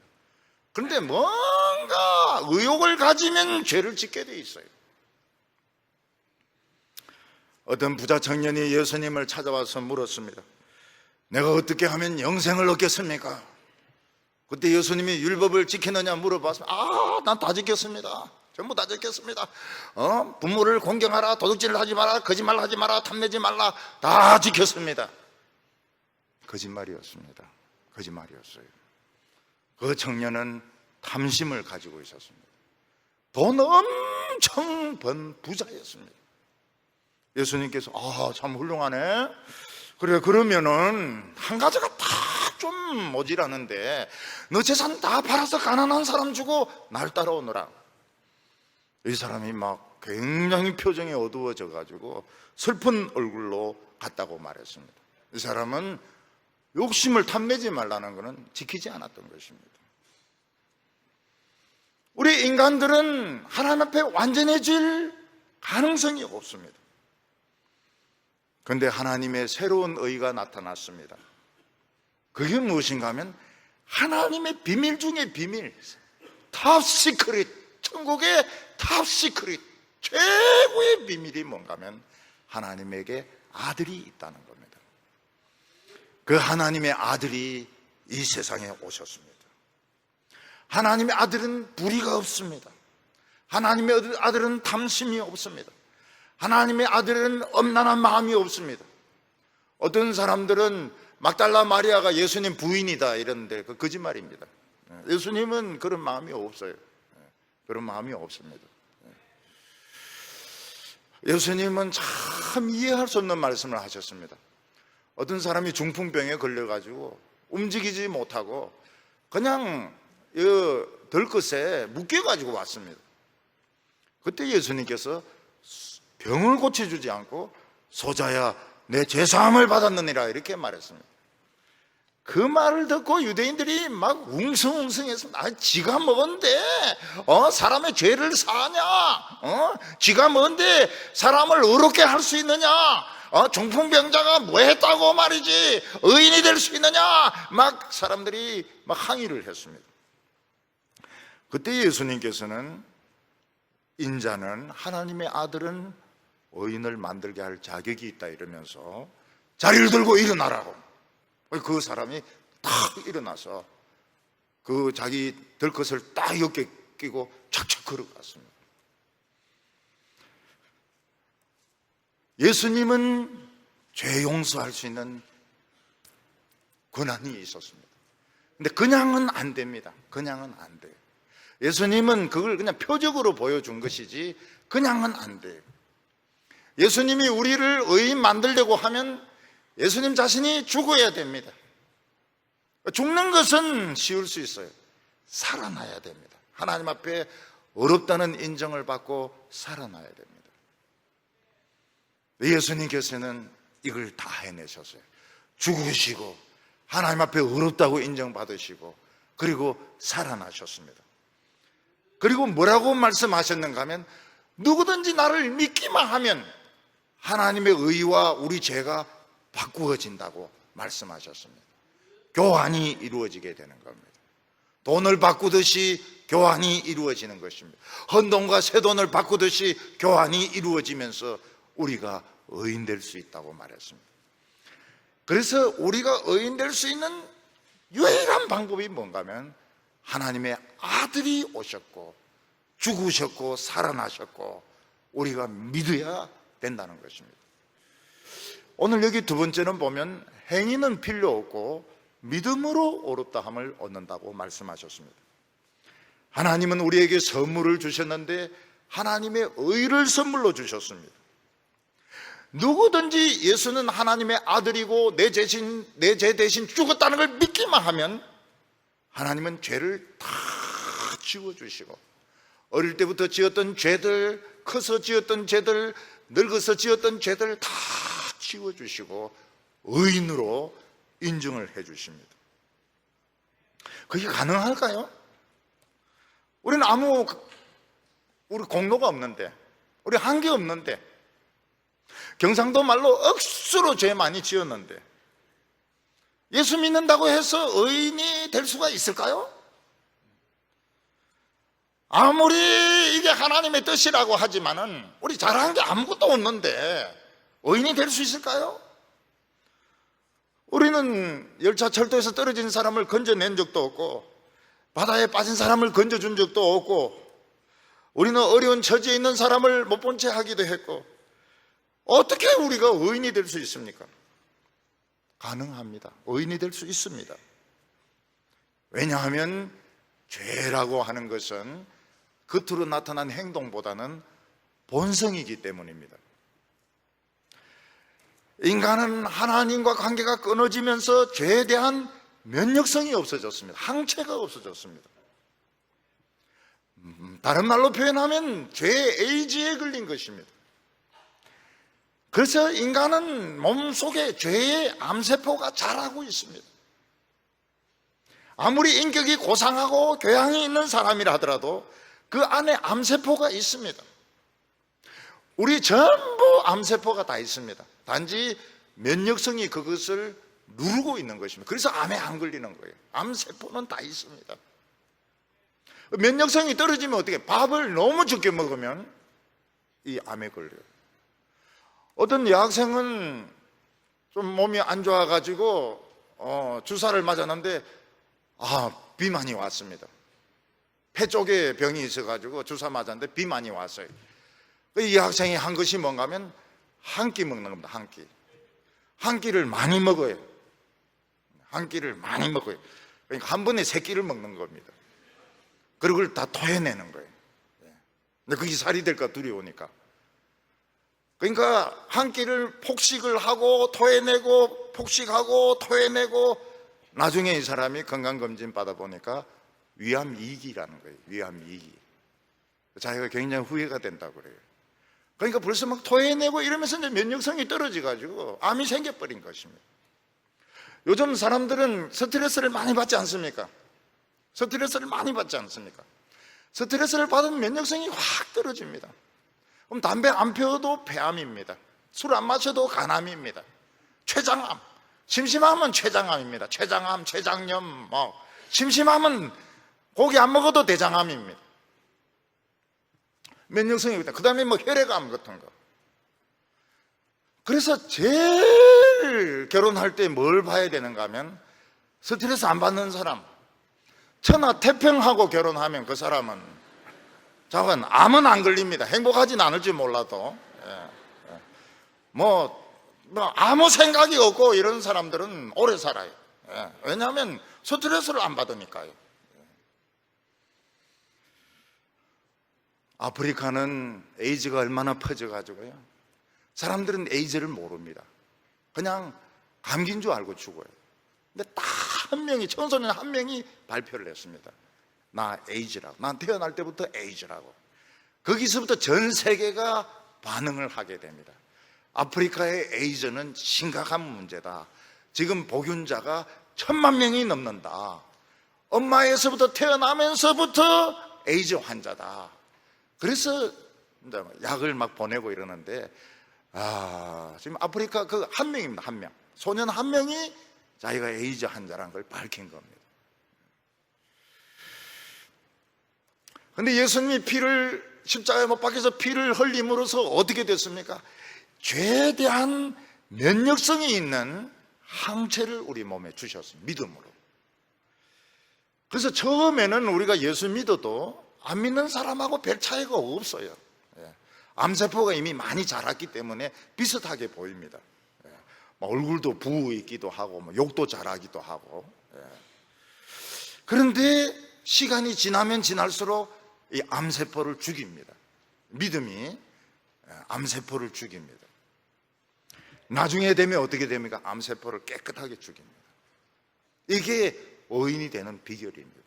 그런데 뭔가 의욕을 가지면 죄를 짓게 돼 있어요. 어떤 부자 청년이 예수님을 찾아와서 물었습니다. 내가 어떻게 하면 영생을 얻겠습니까? 그때 예수님이 율법을 지키느냐 물어봤습니다. 난 다 지켰습니다. 전부 다 지켰습니다. 부모를 공경하라, 도둑질을 하지 마라, 거짓말 하지 마라, 탐내지 말라, 다 지켰습니다. 거짓말이었습니다. 거짓말이었어요. 그 청년은 탐심을 가지고 있었습니다. 돈 엄청 번 부자였습니다. 예수님께서 참 훌륭하네. 그래, 그러면은 한 가지가 다 좀 모자라는데 너 재산 다 팔아서 가난한 사람 주고 날 따라오너라. 이 사람이 막 굉장히 표정이 어두워져 가지고 슬픈 얼굴로 갔다고 말했습니다. 이 사람은 욕심을 탐내지 말라는 것은 지키지 않았던 것입니다. 우리 인간들은 하나님 앞에 완전해질 가능성이 없습니다. 그런데 하나님의 새로운 의가 나타났습니다. 그게 무엇인가 하면 하나님의 비밀 중에 비밀, 탑 시크릿, 천국의 탑 시크릿, 최고의 비밀이 뭔가 하면 하나님에게 아들이 있다는 겁니다. 그 하나님의 아들이 이 세상에 오셨습니다. 하나님의 아들은 불의가 없습니다. 하나님의 아들은 탐심이 없습니다. 하나님의 아들은 엄란한 마음이 없습니다. 어떤 사람들은 막달라 마리아가 예수님 부인이다 이러는데 그 거짓말입니다. 예수님은 그런 마음이 없어요. 그런 마음이 없습니다. 예수님은 참 이해할 수 없는 말씀을 하셨습니다. 어떤 사람이 중풍병에 걸려가지고 움직이지 못하고 그냥 덜끝에 묶여가지고 왔습니다. 그때 예수님께서 병을 고쳐주지 않고 소자야 내 죄사함을 받았느니라 이렇게 말했습니다. 그 말을 듣고 유대인들이 막 웅성웅성했습니다. 지가 뭔데 사람의 죄를 사하냐? 지가 뭔데 사람을 의롭게 할 수 있느냐? 중풍병자가 뭐 했다고 말이지 의인이 될 수 있느냐? 막 사람들이 막 항의를 했습니다. 그때 예수님께서는 인자는 하나님의 아들은 의인을 만들게 할 자격이 있다 이러면서 자리를 들고 일어나라고. 그 사람이 탁 일어나서 그 자기 들것을 딱 어깨에 끼고 착착 걸어갔습니다. 예수님은 죄 용서할 수 있는 권한이 있었습니다. 근데 그냥은 안 됩니다. 그냥은 안 돼요. 예수님은 그걸 그냥 표적으로 보여준 것이지 그냥은 안 돼요. 예수님이 우리를 의인 만들려고 하면 예수님 자신이 죽어야 됩니다. 죽는 것은 쉬울 수 있어요. 살아나야 됩니다. 하나님 앞에 어렵다는 인정을 받고 살아나야 됩니다. 예수님께서는 이걸 다 해내셨어요. 죽으시고 하나님 앞에 어렵다고 인정받으시고 그리고 살아나셨습니다. 그리고 뭐라고 말씀하셨는가 하면 누구든지 나를 믿기만 하면 하나님의 의와 우리 죄가 바꾸어진다고 말씀하셨습니다. 교환이 이루어지게 되는 겁니다. 돈을 바꾸듯이 교환이 이루어지는 것입니다. 헌돈과 새돈을 바꾸듯이 교환이 이루어지면서 우리가 의인 될 수 있다고 말했습니다. 그래서 우리가 의인 될 수 있는 유일한 방법이 뭔가 하면 하나님의 아들이 오셨고 죽으셨고 살아나셨고 우리가 믿어야 된다는 것입니다. 오늘 여기 두 번째는 보면 행위는 필요 없고 믿음으로 옳다함을 얻는다고 말씀하셨습니다. 하나님은 우리에게 선물을 주셨는데 하나님의 의를 선물로 주셨습니다. 누구든지 예수는 하나님의 아들이고 내 죄 대신 죽었다는 걸 믿기만 하면 하나님은 죄를 다 지워주시고 어릴 때부터 지었던 죄들, 커서 지었던 죄들, 늙어서 지었던 죄들 다 지워주시고 의인으로 인정을 해주십니다. 그게 가능할까요? 우리는 우리 공로가 없는데, 우리 한계 없는데, 경상도 말로 억수로 죄 많이 지었는데, 예수 믿는다고 해서 의인이 될 수가 있을까요? 아무리 이게 하나님의 뜻이라고 하지만은 우리 잘한 게 아무것도 없는데 의인이 될 수 있을까요? 우리는 열차 철도에서 떨어진 사람을 건져낸 적도 없고, 바다에 빠진 사람을 건져준 적도 없고, 우리는 어려운 처지에 있는 사람을 못 본 채 하기도 했고, 어떻게 우리가 의인이 될 수 있습니까? 가능합니다. 의인이 될 수 있습니다. 왜냐하면 죄라고 하는 것은 겉으로 나타난 행동보다는 본성이기 때문입니다. 인간은 하나님과 관계가 끊어지면서 죄에 대한 면역성이 없어졌습니다. 항체가 없어졌습니다. 다른 말로 표현하면 죄의 에이즈에 걸린 것입니다. 그래서 인간은 몸속에 죄의 암세포가 자라고 있습니다. 아무리 인격이 고상하고 교양이 있는 사람이라 하더라도 그 안에 암세포가 있습니다. 우리 전부 암세포가 다 있습니다. 단지 면역성이 그것을 누르고 있는 것입니다. 그래서 암에 안 걸리는 거예요. 암세포는 다 있습니다. 면역성이 떨어지면 어떻게? 밥을 너무 적게 먹으면 이 암에 걸려요. 어떤 여학생은 좀 몸이 안 좋아가지고 주사를 맞았는데 비만이 왔습니다. 폐 쪽에 병이 있어가지고 주사 맞았는데 비만이 왔어요. 이 학생이 한 것이 뭔가 하면 한 끼 먹는 겁니다. 한 끼. 한 끼를 많이 먹어요. 한 끼를 많이 먹어요. 그러니까 한 번에 3끼를 먹는 겁니다. 그리고 그걸 다 토해내는 거예요. 근데 그게 살이 될까 두려우니까. 그러니까 한 끼를 폭식을 하고 토해내고 폭식하고 토해내고 나중에 이 사람이 건강검진 받아보니까 위암2기라는 거예요. 위암2기. 자기가 굉장히 후회가 된다고 그래요. 그러니까 벌써 막 토해내고 이러면서 이제 면역성이 떨어져가지고 암이 생겨버린 것입니다. 요즘 사람들은 스트레스를 많이 받지 않습니까? 스트레스를 많이 받지 않습니까? 스트레스를 받으면 면역성이 확 떨어집니다. 그럼 담배 안 피워도 폐암입니다. 술 안 마셔도 간암입니다. 췌장암, 심심하면 췌장암입니다. 췌장암, 췌장염, 심심하면 고기 안 먹어도 대장암입니다. 면역성이 있다. 그 다음에 혈액암 같은 거. 그래서 제일 결혼할 때 뭘 봐야 되는가 하면 스트레스 안 받는 사람, 천하태평하고 결혼하면 그 사람은 잠깐 암은 안 걸립니다. 행복하진 않을지 몰라도 아무 생각이 없고 이런 사람들은 오래 살아요. 왜냐하면 스트레스를 안 받으니까요. 아프리카는 에이즈가 얼마나 퍼져가지고요, 사람들은 에이즈를 모릅니다. 그냥 감기인 줄 알고 죽어요. 근데 딱 한 명이, 청소년 한 명이 발표를 했습니다. 나 에이즈라고. 난 태어날 때부터 에이즈라고. 거기서부터 전 세계가 반응을 하게 됩니다. 아프리카의 에이즈는 심각한 문제다. 지금 복균자가 1000만 명이 넘는다. 엄마에서부터 태어나면서부터 에이즈 환자다. 그래서 약을 막 보내고 이러는데, 지금 아프리카 그 한 명입니다. 한 명. 소년 한 명이 자기가 에이즈 환자라는 걸 밝힌 겁니다. 근데 예수님이 십자가에 못 박혀서 피를 흘림으로써 어떻게 됐습니까? 죄에 대한 면역성이 있는 항체를 우리 몸에 주셨습니다. 믿음으로. 그래서 처음에는 우리가 예수 믿어도 안 믿는 사람하고 별 차이가 없어요. 암세포가 이미 많이 자랐기 때문에 비슷하게 보입니다. 얼굴도 부어 있기도 하고 욕도 잘하기도 하고. 그런데 시간이 지나면 지날수록 이 암세포를 죽입니다. 믿음이 암세포를 죽입니다. 나중에 되면 어떻게 됩니까? 암세포를 깨끗하게 죽입니다. 이게 의인이 되는 비결입니다.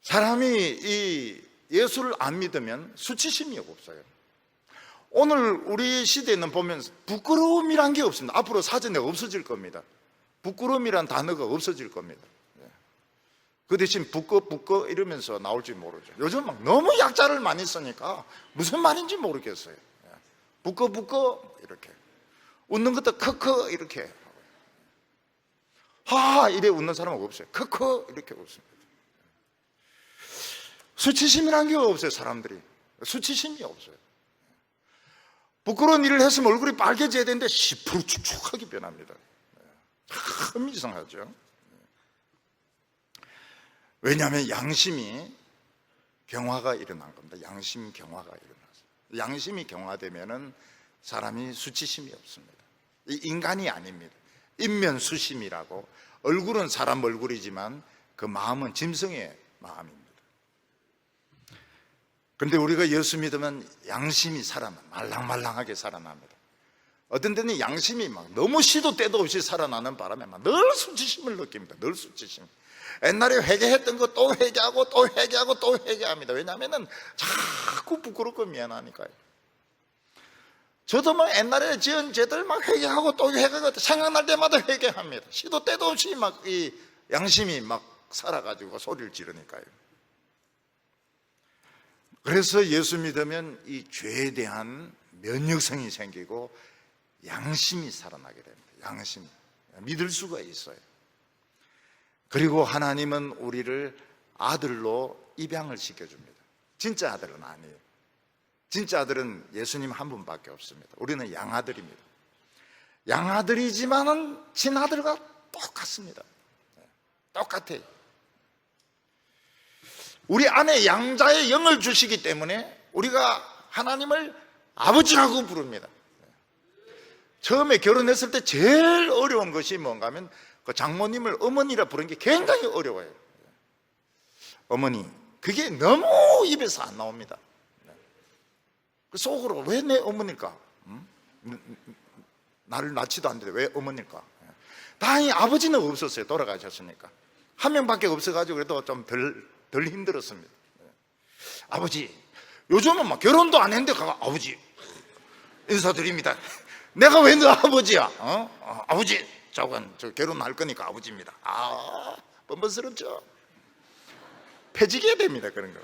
사람이 이 예수를 안 믿으면 수치심이 없어요. 오늘 우리 시대에는 보면 부끄러움이란 게 없습니다. 앞으로 사전에 없어질 겁니다. 부끄러움이란 단어가 없어질 겁니다. 그 대신 부끄 이러면서 나올지 모르죠. 요즘 막 너무 약자를 많이 쓰니까 무슨 말인지 모르겠어요. 부끄 이렇게 웃는 것도 크크 이렇게 하 이래 웃는 사람은 없어요. 크크 이렇게 웃습니다. 수치심이라는 게 없어요. 사람들이 수치심이 없어요. 부끄러운 일을 했으면 얼굴이 빨개져야 되는데 시퍼쭉쭉하게 변합니다. 참 이상하죠. 왜냐하면 양심이 경화가 일어난 겁니다. 양심 경화가 일어났어요. 양심이 경화되면은 사람이 수치심이 없습니다. 인간이 아닙니다. 인면수심이라고, 얼굴은 사람 얼굴이지만 그 마음은 짐승의 마음입니다. 그런데 우리가 예수 믿으면 양심이 말랑말랑하게 살아납니다. 어떤 때는 양심이 막 너무 시도 때도 없이 살아나는 바람에 막 늘 수치심을 느낍니다. 늘 수치심. 옛날에 회개했던 거 또 회개하고 또 회개하고 또 회개합니다. 왜냐하면 자꾸 부끄럽고 미안하니까요. 저도 막 옛날에 지은 죄들 막 회개하고 또 회개하고 생각날 때마다 회개합니다. 시도 때도 없이 막 이 양심이 막 살아가지고 소리를 지르니까요. 그래서 예수 믿으면 이 죄에 대한 면역성이 생기고 양심이 살아나게 됩니다. 양심이 믿을 수가 있어요. 그리고 하나님은 우리를 아들로 입양을 시켜줍니다. 진짜 아들은 아니에요. 진짜 아들은 예수님 한 분밖에 없습니다. 우리는 양아들입니다. 양아들이지만은 친아들과 똑같습니다. 똑같아요. 우리 안에 양자의 영을 주시기 때문에 우리가 하나님을 아버지라고 부릅니다. 처음에 결혼했을 때 제일 어려운 것이 뭔가 하면 그 장모님을 어머니라 부르는 게 굉장히 어려워요. 어머니, 그게 너무 입에서 안 나옵니다. 그 속으로 왜 내 어머니일까? 나를 낳지도 않는데 왜 어머니일까? 다행히 아버지는 없었어요. 돌아가셨으니까. 한 명밖에 없어가지고 그래도 좀 덜 힘들었습니다. 아버지, 요즘은 막 결혼도 안 했는데 아버지 인사드립니다. 내가 왜 너 아버지야? 아버지, 저 결혼할 거니까 아버지입니다. 뻔뻔스럽죠? 패지게 됩니다. 그런 거.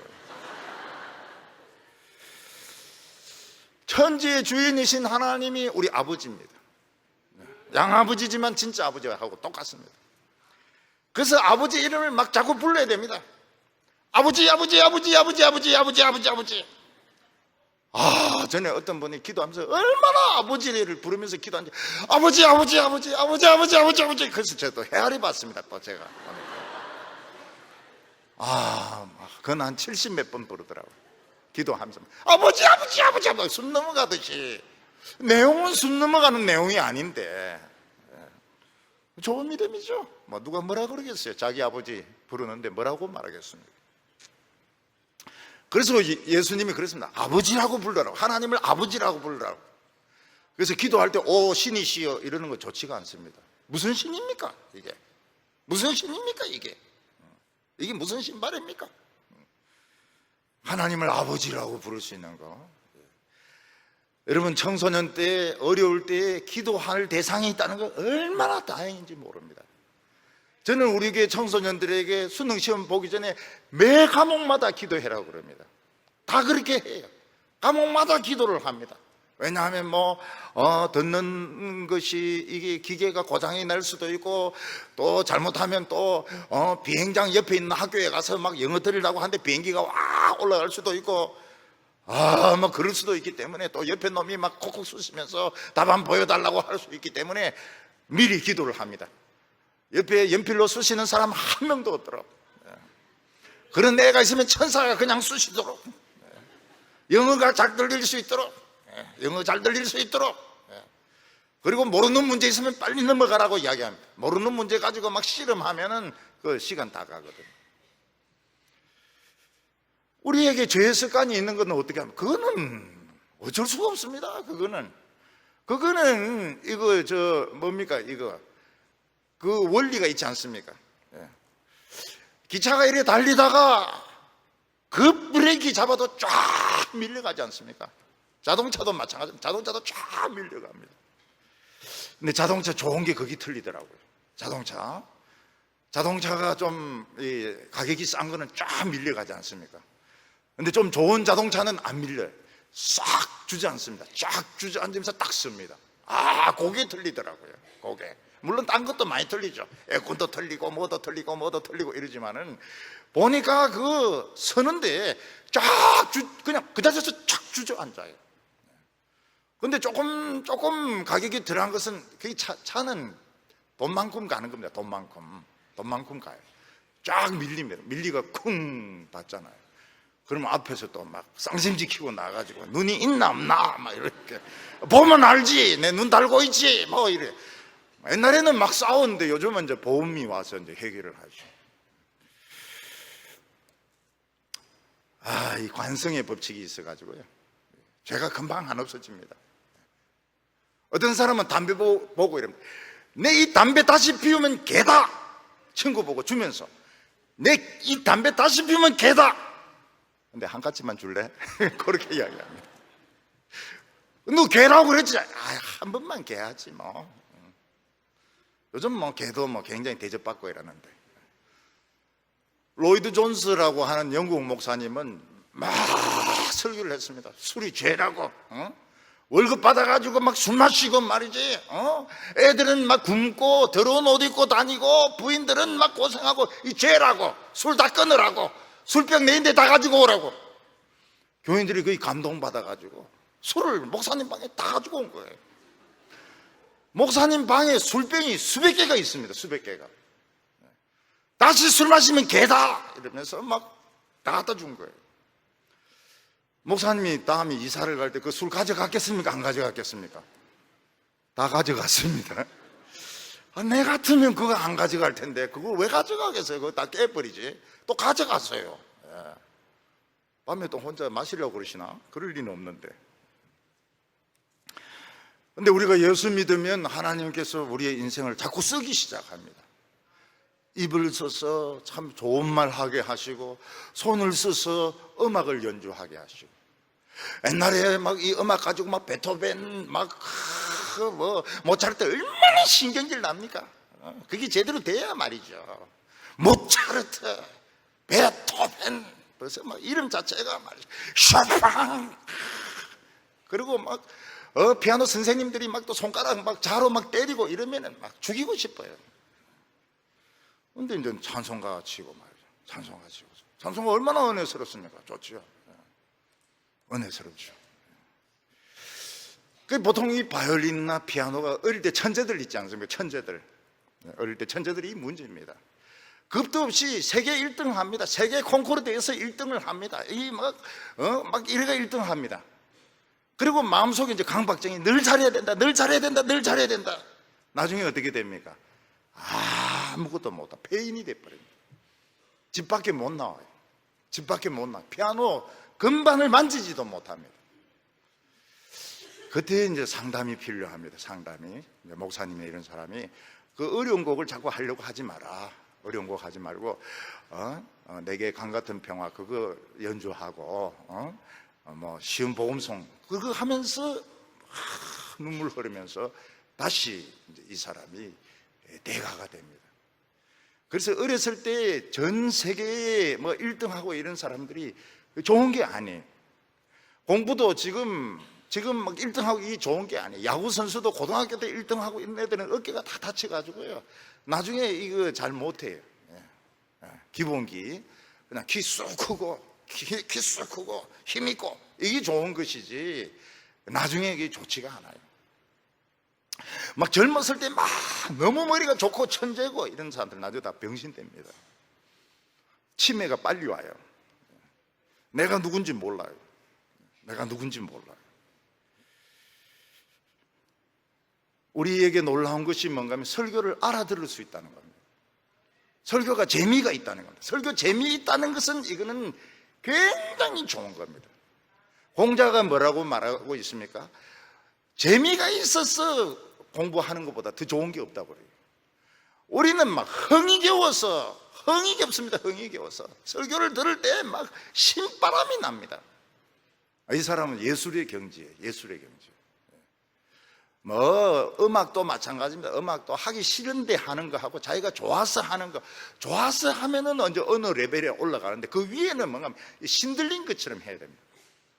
천지의 주인이신 하나님이 우리 아버지입니다. 양아버지지만 진짜 아버지하고 똑같습니다. 그래서 아버지 이름을 막 자꾸 불러야 됩니다. 아버지. 전에 어떤 분이 기도하면서 얼마나 아버지를 부르면서 기도하는지 아버지. 그래서 제가 또 헤아리 봤습니다. 또 제가 그건 한 70몇 번 부르더라고요. 기도하면서 아버지 숨 넘어가듯이. 내용은 숨 넘어가는 내용이 아닌데 좋은 이름이죠. 누가 뭐라 그러겠어요. 자기 아버지 부르는데 뭐라고 말하겠습니까? 그래서 예수님이 그랬습니다. 아버지라고 불러라고. 하나님을 아버지라고 불러라고. 그래서 기도할 때 신이시여 이러는 거 좋지가 않습니다. 무슨 신입니까 이게? 무슨 신입니까 이게? 이게 무슨 신발입니까? 하나님을 아버지라고 부를 수 있는 거. 여러분, 청소년 때 어려울 때 기도할 대상이 있다는 거 얼마나 다행인지 모릅니다. 저는 우리 교회 청소년들에게 수능시험 보기 전에 매 과목마다 기도해라고 그럽니다. 다 그렇게 해요. 과목마다 기도를 합니다. 왜냐하면 듣는 것이 이게 기계가 고장이 날 수도 있고 또 잘못하면 또 비행장 옆에 있는 학교에 가서 막 영어 들으려고 하는데 비행기가 와 올라갈 수도 있고 그럴 수도 있기 때문에 또 옆에 놈이 막 콕콕 쑤시면서 답안 보여달라고 할 수 있기 때문에 미리 기도를 합니다. 옆에 연필로 쑤시는 사람 한 명도 없더라고. 그런 애가 있으면 천사가 그냥 쑤시도록, 영어가 잘 들릴 수 있도록, 그리고 모르는 문제 있으면 빨리 넘어가라고 이야기합니다. 모르는 문제 가지고 막 씨름하면은 그 시간 다 가거든. 우리에게 죄의 습관이 있는 건 어떻게 하면 그거는 어쩔 수가 없습니다. 그거는 그 원리가 있지 않습니까? 기차가 이렇게 달리다가 그 브레이크 잡아도 쫙 밀려가지 않습니까? 자동차도 마찬가지입니다. 자동차도 쫙 밀려갑니다. 근데 자동차 좋은 게 거기 틀리더라고요. 자동차가 좀 가격이 싼 거는 쫙 밀려가지 않습니까? 근데 좀 좋은 자동차는 안 밀려요. 싹 주저앉습니다. 쫙 주저앉으면서 딱 씁니다. 그게 틀리더라고요. 그게. 물론 딴 것도 많이 틀리죠. 에어컨도 틀리고 뭐도 틀리고 이러지만은 보니까 그 서는데 그냥 그 자리에서 쫙 주저앉아요. 근데 조금 가격이 덜한 것은 그 차는 돈만큼 가는 겁니다. 돈만큼 가요. 쫙 밀립니다. 밀리가 쿵 닿잖아요. 그러면 앞에서 또 막 쌍심지키고 나가지고 눈이 있나 없나 막 이렇게 보면 알지, 내 눈 달고 있지 뭐 이래. 옛날에는 막 싸웠는데 요즘은 이제 보험이 와서 이제 해결을 하죠. 이 관성의 법칙이 있어가지고요, 죄가 금방 안 없어집니다. 어떤 사람은 담배 보고 이럽니다. 내 이 담배 다시 피우면 개다. 친구 보고 주면서 내 이 담배 다시 피우면 개다. 근데 한 가지만 줄래? 그렇게 이야기합니다. 너 개라고 그랬지? 한 번만 개하지 뭐. 요즘 뭐 개도 뭐 굉장히 대접받고 이러는데, 로이드 존스라고 하는 영국 목사님은 막 설교를 했습니다. 술이 죄라고, 월급 받아가지고 막 술 마시고 말이지, 애들은 막 굶고 더러운 옷 입고 다니고 부인들은 막 고생하고 이 죄라고, 술 다 끊으라고, 술병 내 인데 다 가지고 오라고. 교인들이 거의 감동받아가지고 술을 목사님 방에 다 가지고 온 거예요. 목사님 방에 술병이 수백 개가 있습니다. 수백 개가. 다시 술 마시면 개다 이러면서 막 다 갖다 준 거예요. 목사님이 다음에 이사를 갈 때 그 술 가져갔겠습니까? 안 가져갔겠습니까? 다 가져갔습니다. 내 같으면 그거 안 가져갈 텐데 그걸 왜 가져가겠어요? 그거 다 깨버리지. 또 가져갔어요. 밤에 또 혼자 마시려고 그러시나? 그럴 리는 없는데. 근데 우리가 예수 믿으면 하나님께서 우리의 인생을 자꾸 쓰기 시작합니다. 입을 써서 참 좋은 말 하게 하시고, 손을 써서 음악을 연주하게 하시고. 옛날에 막 이 음악 가지고 막 베토벤 모차르트 얼마나 신경질 납니까? 그게 제대로 돼야 말이죠. 모차르트, 베토벤, 벌써 막 이름 자체가 말이죠. 쇼팽. 그리고 막 피아노 선생님들이 막 또 손가락 막 자로 막 때리고 이러면은 막 죽이고 싶어요. 근데 이제 찬송가 치고 말이죠. 찬송가 얼마나 은혜스럽습니까? 좋죠. 은혜스럽죠. 보통 이 바이올린이나 피아노가 어릴 때 천재들 있지 않습니까? 천재들. 어릴 때 천재들이 문제입니다. 겁도 없이 세계 1등 합니다. 세계 콩쿠르대에서 1등을 합니다. 막 이래가 1등 합니다. 그리고 마음속에 이제 강박증이 늘 잘해야 된다. 나중에 어떻게 됩니까? 아무것도 못하. 폐인이 돼버립니다. 집 밖에 못 나와요. 피아노 건반을 만지지도 못합니다. 그때 이제 상담이 필요합니다. 상담이. 이제 목사님의 이런 사람이 그 어려운 곡을 자꾸 하려고 하지 마라. 어려운 곡 하지 말고 내게 강 같은 평화 그거 연주하고 뭐 쉬운 복음송 그거 하면서 눈물 흐르면서 다시 이제 이 사람이 대가가 됩니다. 그래서 어렸을 때 전 세계에 뭐 1등하고 이런 사람들이 좋은 게 아니에요. 공부도 지금 막 1등하고 이게 좋은 게 아니에요. 야구 선수도 고등학교 때 1등하고 이런 애들은 어깨가 다 다쳐가지고요, 나중에 이거 잘 못해요. 기본기 그냥 키 쑥 크고 힘 있고 이게 좋은 것이지 나중에 이게 좋지가 않아요. 막 젊었을 때 막 너무 머리가 좋고 천재고 이런 사람들 나중에 다 병신됩니다. 치매가 빨리 와요. 내가 누군지 몰라요. 우리에게 놀라운 것이 뭔가 하면 설교를 알아들을 수 있다는 겁니다. 설교가 재미가 있다는 겁니다. 설교 재미있다는 것은 이거는 굉장히 좋은 겁니다. 공자가 뭐라고 말하고 있습니까? 재미가 있어서 공부하는 것보다 더 좋은 게 없다고 그래요. 우리는 막 흥이 겨워서 설교를 들을 때 막 신바람이 납니다. 이 사람은 예술의 경지예요. 뭐 음악도 마찬가지입니다. 음악도 하기 싫은데 하는 거 하고 자기가 좋아서 하는 거, 좋아서 하면은 언제 어느 레벨에 올라가는데 그 위에는 뭔가 신들린 것처럼 해야 됩니다.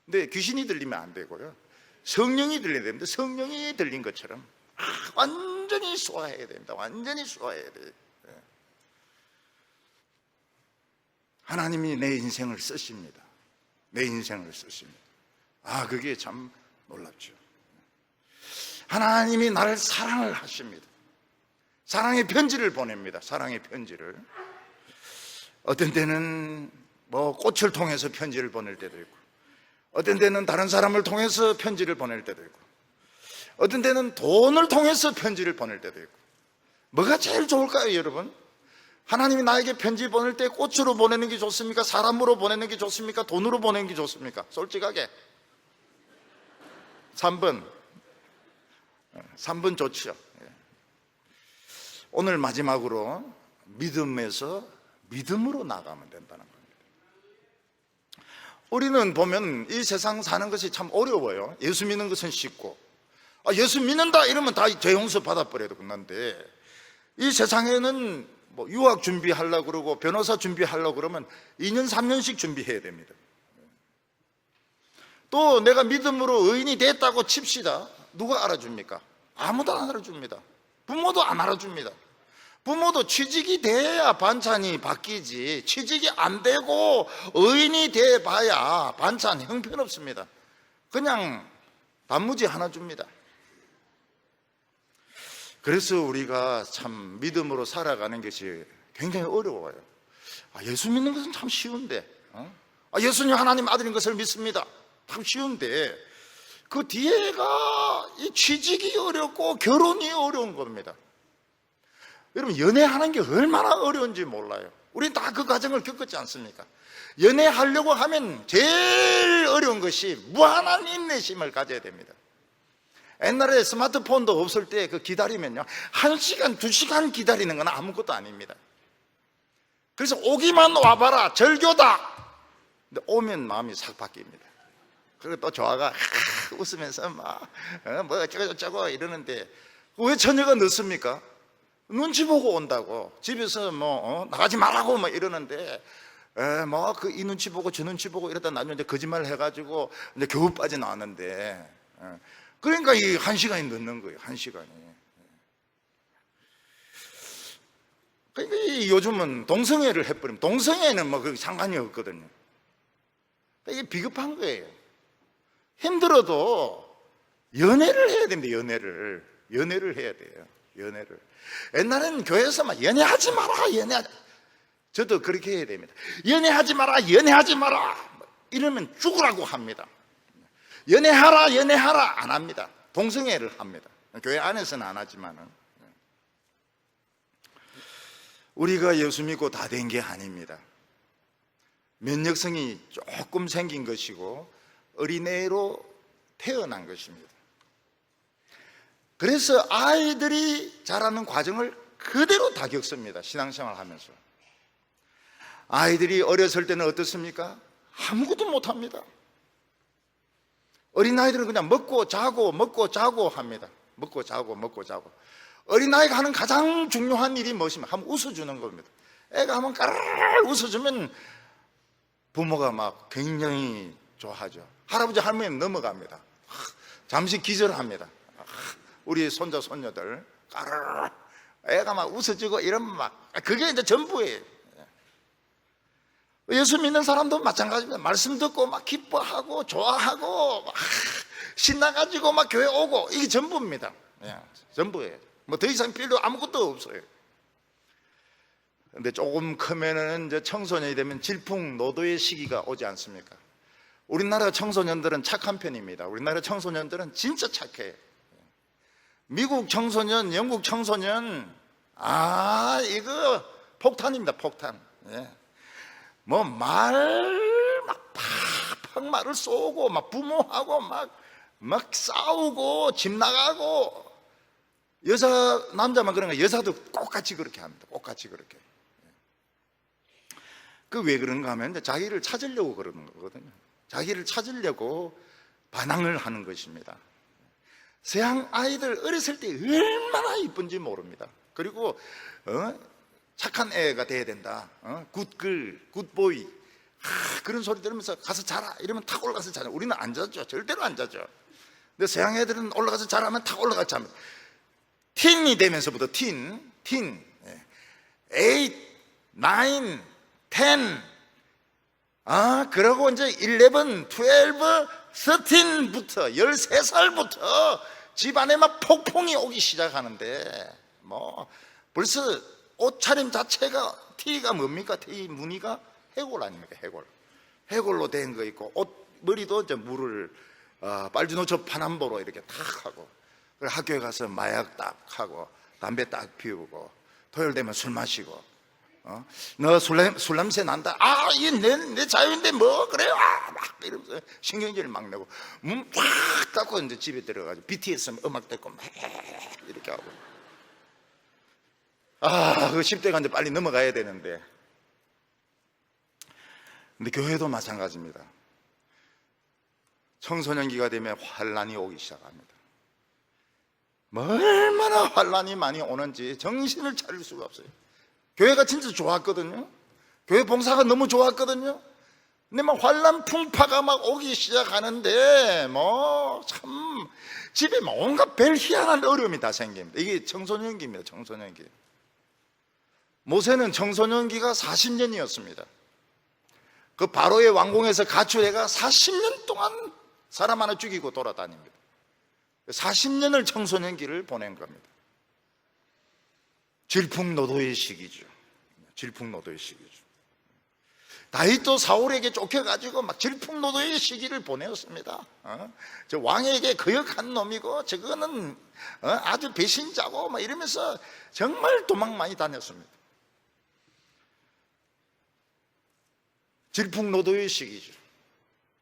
근데 귀신이 들리면 안 되고요, 성령이 들려야 됩니다. 성령이 들린 것처럼 완전히 소화해야 됩니다. 완전히 소화해야 돼요. 하나님이 내 인생을 쓰십니다. 내 인생을 쓰십니다. 그게 참 놀랍죠. 하나님이 나를 사랑을 하십니다. 사랑의 편지를 보냅니다. 사랑의 편지를. 어떤 때는 뭐 꽃을 통해서 편지를 보낼 때도 있고, 어떤 때는 다른 사람을 통해서 편지를 보낼 때도 있고, 어떤 때는 돈을 통해서 편지를 보낼 때도 있고. 뭐가 제일 좋을까요, 여러분? 하나님이 나에게 편지 보낼 때 꽃으로 보내는 게 좋습니까? 사람으로 보내는 게 좋습니까? 돈으로 보내는 게 좋습니까? 솔직하게 3번 좋죠. 오늘 마지막으로 믿음에서 믿음으로 나가면 된다는 겁니다. 우리는 보면 이 세상 사는 것이 참 어려워요. 예수 믿는 것은 쉽고, 예수 믿는다 이러면 다 죄용서 받아버려도 끝난데, 이 세상에는 뭐 유학 준비하려고 그러고 변호사 준비하려고 그러면 2년 3년씩 준비해야 됩니다. 또 내가 믿음으로 의인이 됐다고 칩시다. 누가 알아줍니까? 아무도 안 알아줍니다. 부모도 안 알아줍니다. 부모도 취직이 돼야 반찬이 바뀌지, 취직이 안 되고 의인이 돼봐야 반찬 형편없습니다. 그냥 단무지 하나 줍니다. 그래서 우리가 참 믿음으로 살아가는 것이 굉장히 어려워요. 예수 믿는 것은 참 쉬운데, 예수님 하나님 아들인 것을 믿습니다. 참 쉬운데 그 뒤에가 이 취직이 어렵고 결혼이 어려운 겁니다. 여러분, 연애하는 게 얼마나 어려운지 몰라요. 우린 다 그 과정을 겪었지 않습니까? 연애하려고 하면 제일 어려운 것이 무한한 인내심을 가져야 됩니다. 옛날에 스마트폰도 없을 때 그 기다리면요, 1시간, 2시간 기다리는 건 아무것도 아닙니다. 그래서 오기만 와봐라, 절교다. 근데 오면 마음이 싹 바뀝니다. 그리고 또 조아가 웃으면서 뭐 어쩌고 이러는데, 왜 처녀가 늦습니까? 눈치 보고 온다고. 집에서 나가지 말라고 이러는데, 이 눈치 보고 저 눈치 보고 이러다 나중에 이제 거짓말 해가지고 이제 겨우 빠져나왔는데, 그러니까 이 1시간이 늦는 거예요. 1시간이. 그러니까 요즘은 동성애를 해버리면, 동성애는 그 상관이 없거든요. 이게 비겁한 거예요. 힘들어도 연애를 해야 됩니다. 연애를 해야 돼요. 연애를. 옛날에는 교회에서 막 연애하지 마라, 연애하지. 저도 그렇게 해야 됩니다. 연애하지 마라, 연애하지 마라. 이러면 죽으라고 합니다. 연애하라 안 합니다. 동성애를 합니다. 교회 안에서는 안 하지만은. 우리가 예수 믿고 다 된 게 아닙니다. 면역성이 조금 생긴 것이고 어린애로 태어난 것입니다. 그래서 아이들이 자라는 과정을 그대로 다 겪습니다. 신앙생활 하면서. 아이들이 어렸을 때는 어떻습니까? 아무것도 못합니다. 어린아이들은 그냥 먹고 자고 합니다. 먹고 자고. 어린아이가 하는 가장 중요한 일이 무엇이면 한번 웃어주는 겁니다. 애가 한번 까르르 웃어주면 부모가 막 굉장히 좋아하죠. 할아버지 할머니는 넘어갑니다. 잠시 기절합니다. 우리 손자 손녀들 까르르 애가 막 웃어주고 이러면 막 그게 이제 전부예요. 예수 믿는 사람도 마찬가지입니다. 말씀 듣고 막 기뻐하고 좋아하고 막 신나가지고 막 교회 오고, 이게 전부입니다. 전부예요. 뭐 더 이상 필요 아무것도 없어요. 근데 조금 크면은 이제 청소년이 되면 질풍노도의 시기가 오지 않습니까? 우리나라 청소년들은 착한 편입니다. 우리나라 청소년들은 진짜 착해요. 미국 청소년, 영국 청소년, 이거 폭탄입니다. 폭탄. 막 팍팍 말을 쏘고 막 부모하고 막 싸우고 집 나가고, 남자만 그런 거, 여자도 똑같이 그렇게 합니다. 똑같이 그렇게. 왜 그런가 하면 자기를 찾으려고 그러는 거거든요. 자기를 찾으려고 반항을 하는 것입니다. 서양 아이들 어렸을 때 얼마나 이쁜지 모릅니다. 그리고 착한 애가 돼야 된다, 굿걸, 굿보이, 그런 소리 들으면서 가서 자라 이러면 탁 올라가서 자라. 우리는 안 자죠. 절대로 안 자죠. 근데 서양 애들은 올라가서 자라면 탁 올라가서 잡니다. 틴이 되면서부터 틴 8, 9, 10, 그러고 이제 11, 12, 13부터 13살부터 집안에 막 폭풍이 오기 시작하는데, 뭐 벌써 옷차림 자체가, 티가 뭡니까? 티 무늬가 해골 아닙니까? 해골로 된 거 있고, 머리도 이제 물을 빨주노초 파남보로 이렇게 탁 하고, 그리고 학교에 가서 마약 딱 하고 담배 딱 피우고, 토요일 되면 술 마시고, 너 술 냄새 난다. 이게 내 자유인데 뭐 그래요? 막 이러면서 신경질을 막 내고 문 팍 닫고 이제 집에 들어가지고 BTS 음악 듣고 막 이렇게 하고. 그 10대가 이제 빨리 넘어가야 되는데. 근데 교회도 마찬가지입니다. 청소년기가 되면 환란이 오기 시작합니다. 뭐 얼마나 환란이 많이 오는지 정신을 차릴 수가 없어요. 교회가 진짜 좋았거든요. 교회 봉사가 너무 좋았거든요. 근데 막 환란 풍파가 막 오기 시작하는데 뭐 참 집에 막 온갖 별 희한한 어려움이 다 생깁니다. 이게 청소년기입니다. 청소년기. 모세는 청소년기가 40년이었습니다. 그 바로의 왕궁에서 가출해가 40년 동안 사람 하나 죽이고 돌아다닙니다. 40년을 청소년기를 보낸 겁니다. 질풍노도의 시기죠. 질풍노도의 시기죠. 다윗도 사울에게 쫓겨가지고 막 질풍노도의 시기를 보내었습니다. 저 왕에게 거역한 놈이고 저거는 아주 배신자고 막 이러면서 정말 도망 많이 다녔습니다. 질풍노도의 시기죠.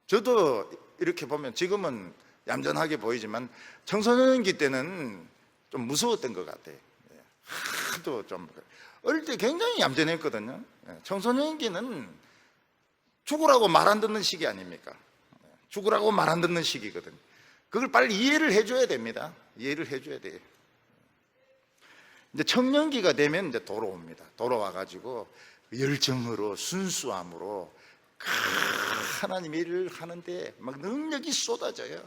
저도 이렇게 보면 지금은 얌전하게 보이지만 청소년기 때는 좀 무서웠던 것 같아요. 하도 좀 어릴 때 굉장히 얌전했거든요. 청소년기는 죽으라고 말 안 듣는 시기 아닙니까? 죽으라고 말 안 듣는 시기거든요. 그걸 빨리 이해를 해줘야 됩니다. 이해를 해줘야 돼요. 이제 청년기가 되면 이제 돌아옵니다. 돌아와가지고 열정으로 순수함으로 하나님 일을 하는데 막 능력이 쏟아져요.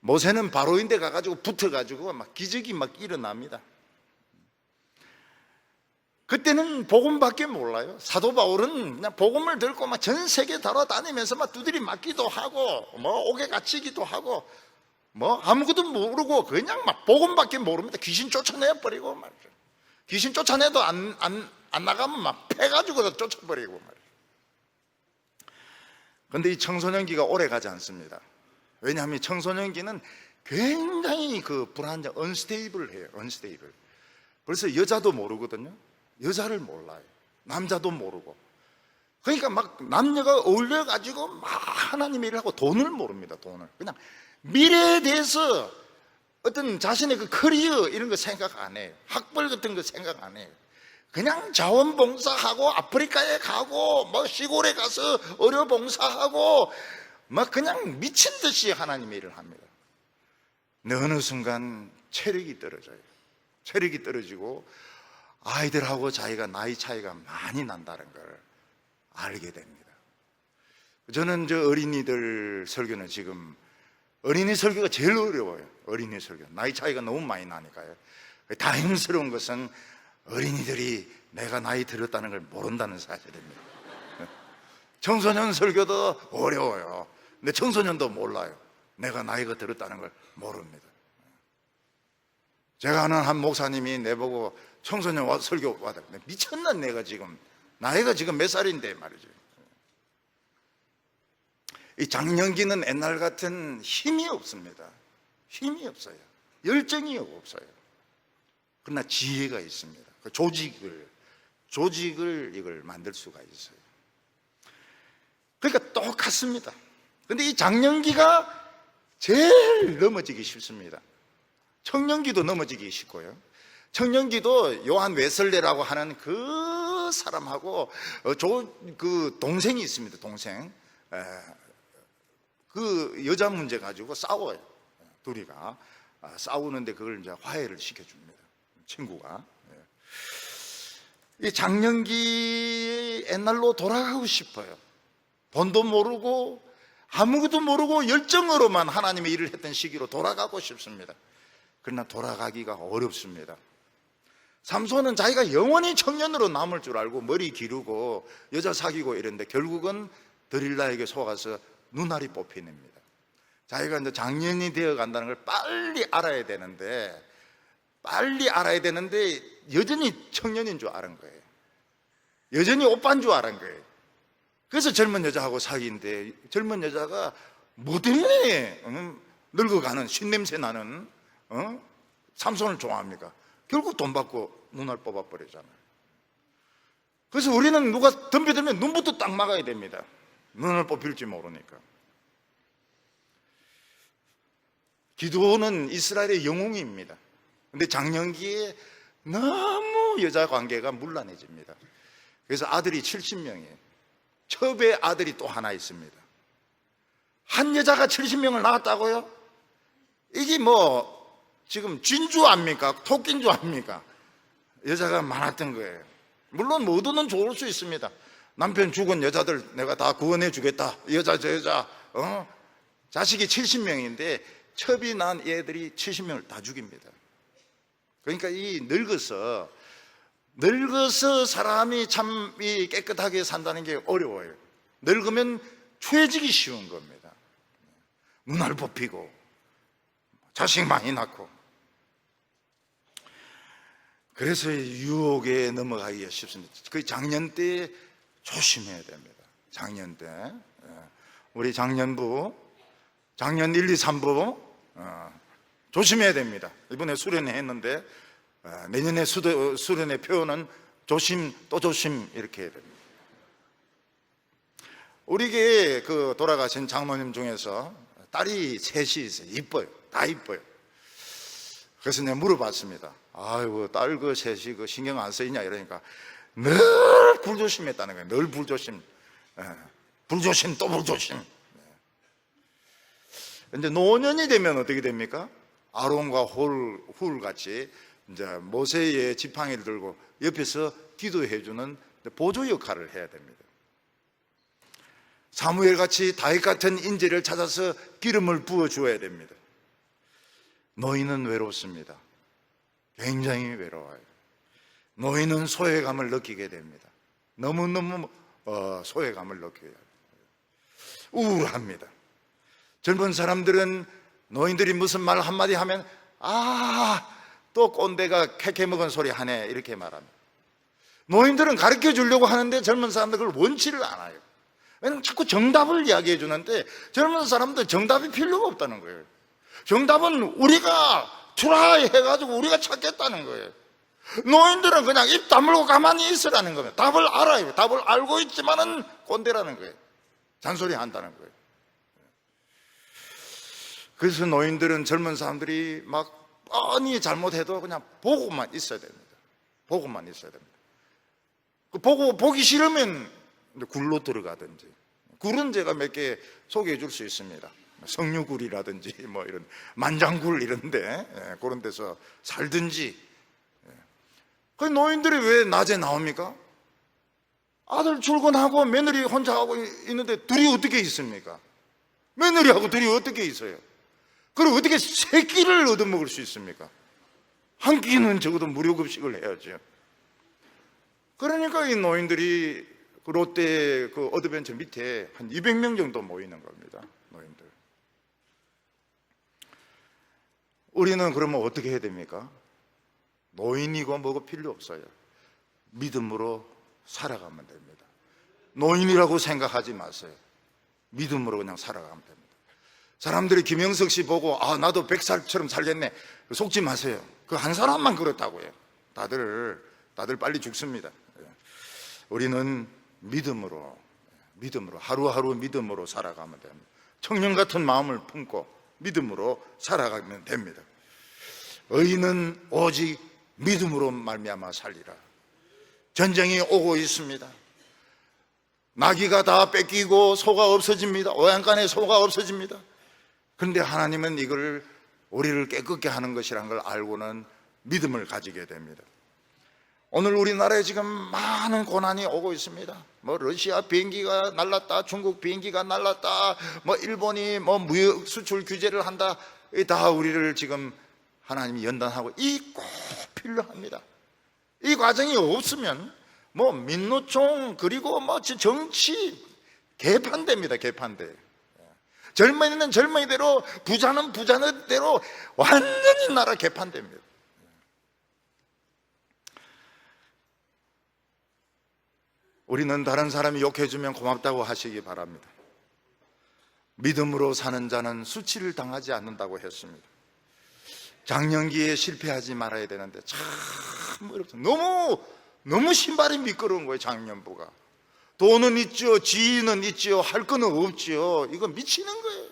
모세는 바로인데 가가지고 붙어가지고 막 기적이 막 일어납니다. 그때는 복음밖에 몰라요. 사도 바울은 그냥 복음을 들고 막 전 세계 돌아다니면서 막 두드리 맞기도 하고 뭐 옥에 갇히기도 하고 뭐 아무것도 모르고 그냥 막 복음밖에 모릅니다. 귀신 쫓아내 버리고 말이죠. 귀신 쫓아내도 안 나가면 막 패가지고 쫓아버리고 말이죠. 그런데 이 청소년기가 오래 가지 않습니다. 왜냐하면 청소년기는 굉장히 그 불안정, 언스테이블해요. 언스테이블. 그래서 여자도 모르거든요. 여자를 몰라요. 남자도 모르고. 그러니까 막 남녀가 어울려가지고 막 하나님 일을 하고 돈을 모릅니다. 돈을. 그냥 미래에 대해서 어떤 자신의 그 커리어 이런 거 생각 안 해요. 학벌 같은 거 생각 안 해요. 그냥 자원봉사하고 아프리카에 가고 뭐 시골에 가서 의료봉사하고 막 그냥 미친 듯이 하나님의 일을 합니다. 근데 어느 순간 체력이 떨어져요. 체력이 떨어지고 아이들하고 자기가 나이 차이가 많이 난다는 걸 알게 됩니다. 저는 저 어린이들 설교는 지금 어린이 설교가 제일 어려워요. 어린이 설교. 나이 차이가 너무 많이 나니까요. 다행스러운 것은 어린이들이 내가 나이 들었다는 걸 모른다는 사실입니다. 청소년 설교도 어려워요. 근데 청소년도 몰라요. 내가 나이가 들었다는 걸 모릅니다. 제가 아는 한 목사님이 내보고 청소년 설교 와다. 미쳤나 내가 지금. 나이가 지금 몇 살인데 말이죠. 이 장년기는 옛날 같은 힘이 없습니다. 힘이 없어요. 열정이 없어요. 그러나 지혜가 있습니다. 그 조직을 이걸 만들 수가 있어요. 그러니까 똑같습니다. 근데 이 장년기가 제일 넘어지기 쉽습니다. 청년기도 넘어지기 쉽고요. 청년기도 요한 웨슬레라고 하는 그 사람하고 그 동생이 있습니다. 동생. 그 여자 문제 가지고 싸워요. 둘이가 싸우는데 그걸 이제 화해를 시켜줍니다. 친구가. 이 장년기 옛날로 돌아가고 싶어요. 돈도 모르고 아무것도 모르고 열정으로만 하나님의 일을 했던 시기로 돌아가고 싶습니다. 그러나 돌아가기가 어렵습니다. 삼손은 자기가 영원히 청년으로 남을 줄 알고 머리 기르고 여자 사귀고 이랬는데 결국은 드릴라에게 속아서 눈알이 뽑히냅니다. 자기가 이제 장년이 되어 간다는 걸 빨리 알아야 되는데 여전히 청년인 줄 아는 거예요. 여전히 오빠인 줄 아는 거예요. 그래서 젊은 여자하고 사귀는데 젊은 여자가 뭐 때문에 늙어가는 신냄새 나는 삼손을 좋아합니까? 결국 돈 받고 눈알 뽑아버리잖아요. 그래서 우리는 누가 덤벼들면 눈부터 딱 막아야 됩니다. 눈을 뽑힐지 모르니까. 기드온은 이스라엘의 영웅입니다. 근데 장년기에 너무 여자 관계가 문란해집니다. 그래서 아들이 70명이에요. 첩의 아들이 또 하나 있습니다. 한 여자가 70명을 낳았다고요? 이게 뭐 지금 진주 압니까? 토끼인 줄 압니까? 여자가 많았던 거예요. 물론 모두는 좋을 수 있습니다. 남편 죽은 여자들 내가 다 구원해 주겠다. 여자 저 여자 자식이 70명인데 첩이 난 애들이 70명을 다 죽입니다. 그러니까 이 늙어서 사람이 참 깨끗하게 산다는 게 어려워요. 늙으면 죄지기 쉬운 겁니다. 눈알 뽑히고 자식 많이 낳고. 그래서 유혹에 넘어가기가 쉽습니다. 그 작년 때 조심해야 됩니다. 작년 때 우리 작년부 작년 1, 2, 3부 조심해야 됩니다. 이번에 수련회 했는데 내년에 수련회 표현은 조심 또 조심 이렇게 해야 됩니다. 우리에게 그 돌아가신 장모님 중에서 딸이 셋이 있어요. 이뻐요. 다 이뻐요. 그래서 내가 물어봤습니다. 아이고 딸 그 셋이 그 신경 안 쓰이냐 이러니까 늘 불조심했다는 거예요. 늘 불조심. 불조심 또 불조심. 이제 노년이 되면 어떻게 됩니까? 아론과 훌 같이 이제 모세의 지팡이를 들고 옆에서 기도해주는 보조 역할을 해야 됩니다. 사무엘 같이 다윗 같은 인재를 찾아서 기름을 부어 주어야 됩니다. 노인은 외롭습니다. 굉장히 외로워요. 노인은 소외감을 느끼게 됩니다. 너무너무 소외감을 느끼게 됩니다. 우울합니다. 젊은 사람들은 노인들이 무슨 말 한마디 하면 또 꼰대가 캐캐 먹은 소리 하네 이렇게 말합니다. 노인들은 가르쳐 주려고 하는데 젊은 사람들 그걸 원치를 않아요. 왜냐하면 자꾸 정답을 이야기해 주는데 젊은 사람들 정답이 필요가 없다는 거예요. 정답은 우리가 트라이 해가지고 우리가 찾겠다는 거예요. 노인들은 그냥 입 다물고 가만히 있으라는 겁니다. 답을 알아요. 답을 알고 있지만은 꼰대라는 거예요. 잔소리 한다는 거예요. 그래서 노인들은 젊은 사람들이 막 뻔히 잘못해도 그냥 보고만 있어야 됩니다. 보고만 있어야 됩니다. 보기 싫으면 굴로 들어가든지, 굴은 제가 몇 개 소개해 줄 수 있습니다. 성류굴이라든지 뭐 이런 만장굴 이런데 그런 데서 살든지. 그 노인들이 왜 낮에 나옵니까? 아들 출근하고 며느리 혼자 하고 있는데 둘이 어떻게 있습니까? 며느리하고 둘이 어떻게 있어요? 그리고 어떻게 세 끼를 얻어먹을 수 있습니까? 한 끼는 적어도 무료급식을 해야죠. 그러니까 이 노인들이 그 롯데 그 어드벤처 밑에 한 200명 정도 모이는 겁니다. 노인들. 우리는 그러면 어떻게 해야 됩니까? 노인이고 뭐고 필요 없어요. 믿음으로 살아가면 됩니다. 노인이라고 생각하지 마세요. 믿음으로 그냥 살아가면 됩니다. 사람들이 김영석 씨 보고 나도 100살처럼 살겠네 속지 마세요. 그 한 사람만 그렇다고요. 다들 빨리 죽습니다. 우리는 믿음으로 하루하루 믿음으로 살아가면 됩니다. 청년 같은 마음을 품고 믿음으로 살아가면 됩니다. 의인은 오직 믿음으로 말미암아 살리라. 전쟁이 오고 있습니다. 나귀가 다 뺏기고 소가 없어집니다. 오양간에 소가 없어집니다. 그런데 하나님은 이걸 우리를 깨끗게 하는 것이란 걸 알고는 믿음을 가지게 됩니다. 오늘 우리나라에 지금 많은 고난이 오고 있습니다. 뭐 러시아 비행기가 날랐다, 중국 비행기가 날랐다, 뭐 일본이 뭐 무역 수출 규제를 한다. 다 우리를 지금 하나님이 연단하고, 이 꼭 필요합니다. 이 과정이 없으면 뭐 민노총 그리고 뭐 정치 개판됩니다. 개판돼. 젊은이는 젊은이대로, 부자는 부자대로 완전히 나라 개판됩니다. 우리는 다른 사람이 욕해주면 고맙다고 하시기 바랍니다. 믿음으로 사는 자는 수치를 당하지 않는다고 했습니다. 장년기에 실패하지 말아야 되는데 참 어렵습니다. 너무 신발이 미끄러운 거예요. 장년부가. 돈은 있죠, 지위는 있죠, 할 거는 없죠. 이거 미치는 거예요.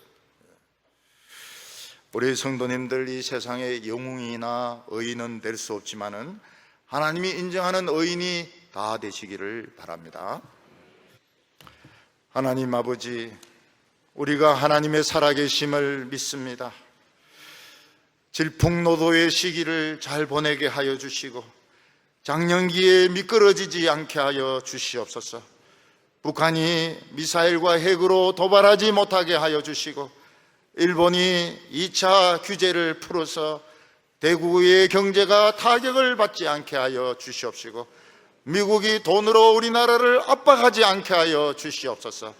우리 성도님들, 이 세상에 영웅이나 의인은 될 수 없지만은 하나님이 인정하는 의인이 다 되시기를 바랍니다. 하나님 아버지, 우리가 하나님의 살아계심을 믿습니다. 질풍노도의 시기를 잘 보내게 하여 주시고 장년기에 미끄러지지 않게 하여 주시옵소서. 북한이 미사일과 핵으로 도발하지 못하게 하여 주시고 일본이 2차 규제를 풀어서 대구의 경제가 타격을 받지 않게 하여 주시옵시고 미국이 돈으로 우리나라를 압박하지 않게 하여 주시옵소서.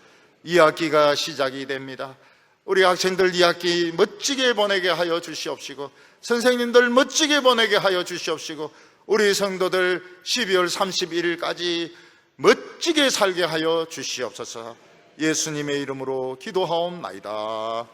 2학기가 시작이 됩니다. 우리 학생들 2학기 멋지게 보내게 하여 주시옵시고 선생님들 멋지게 보내게 하여 주시옵시고 우리 성도들 12월 31일까지 멋지게 살게 하여 주시옵소서. 예수님의 이름으로 기도하옵나이다.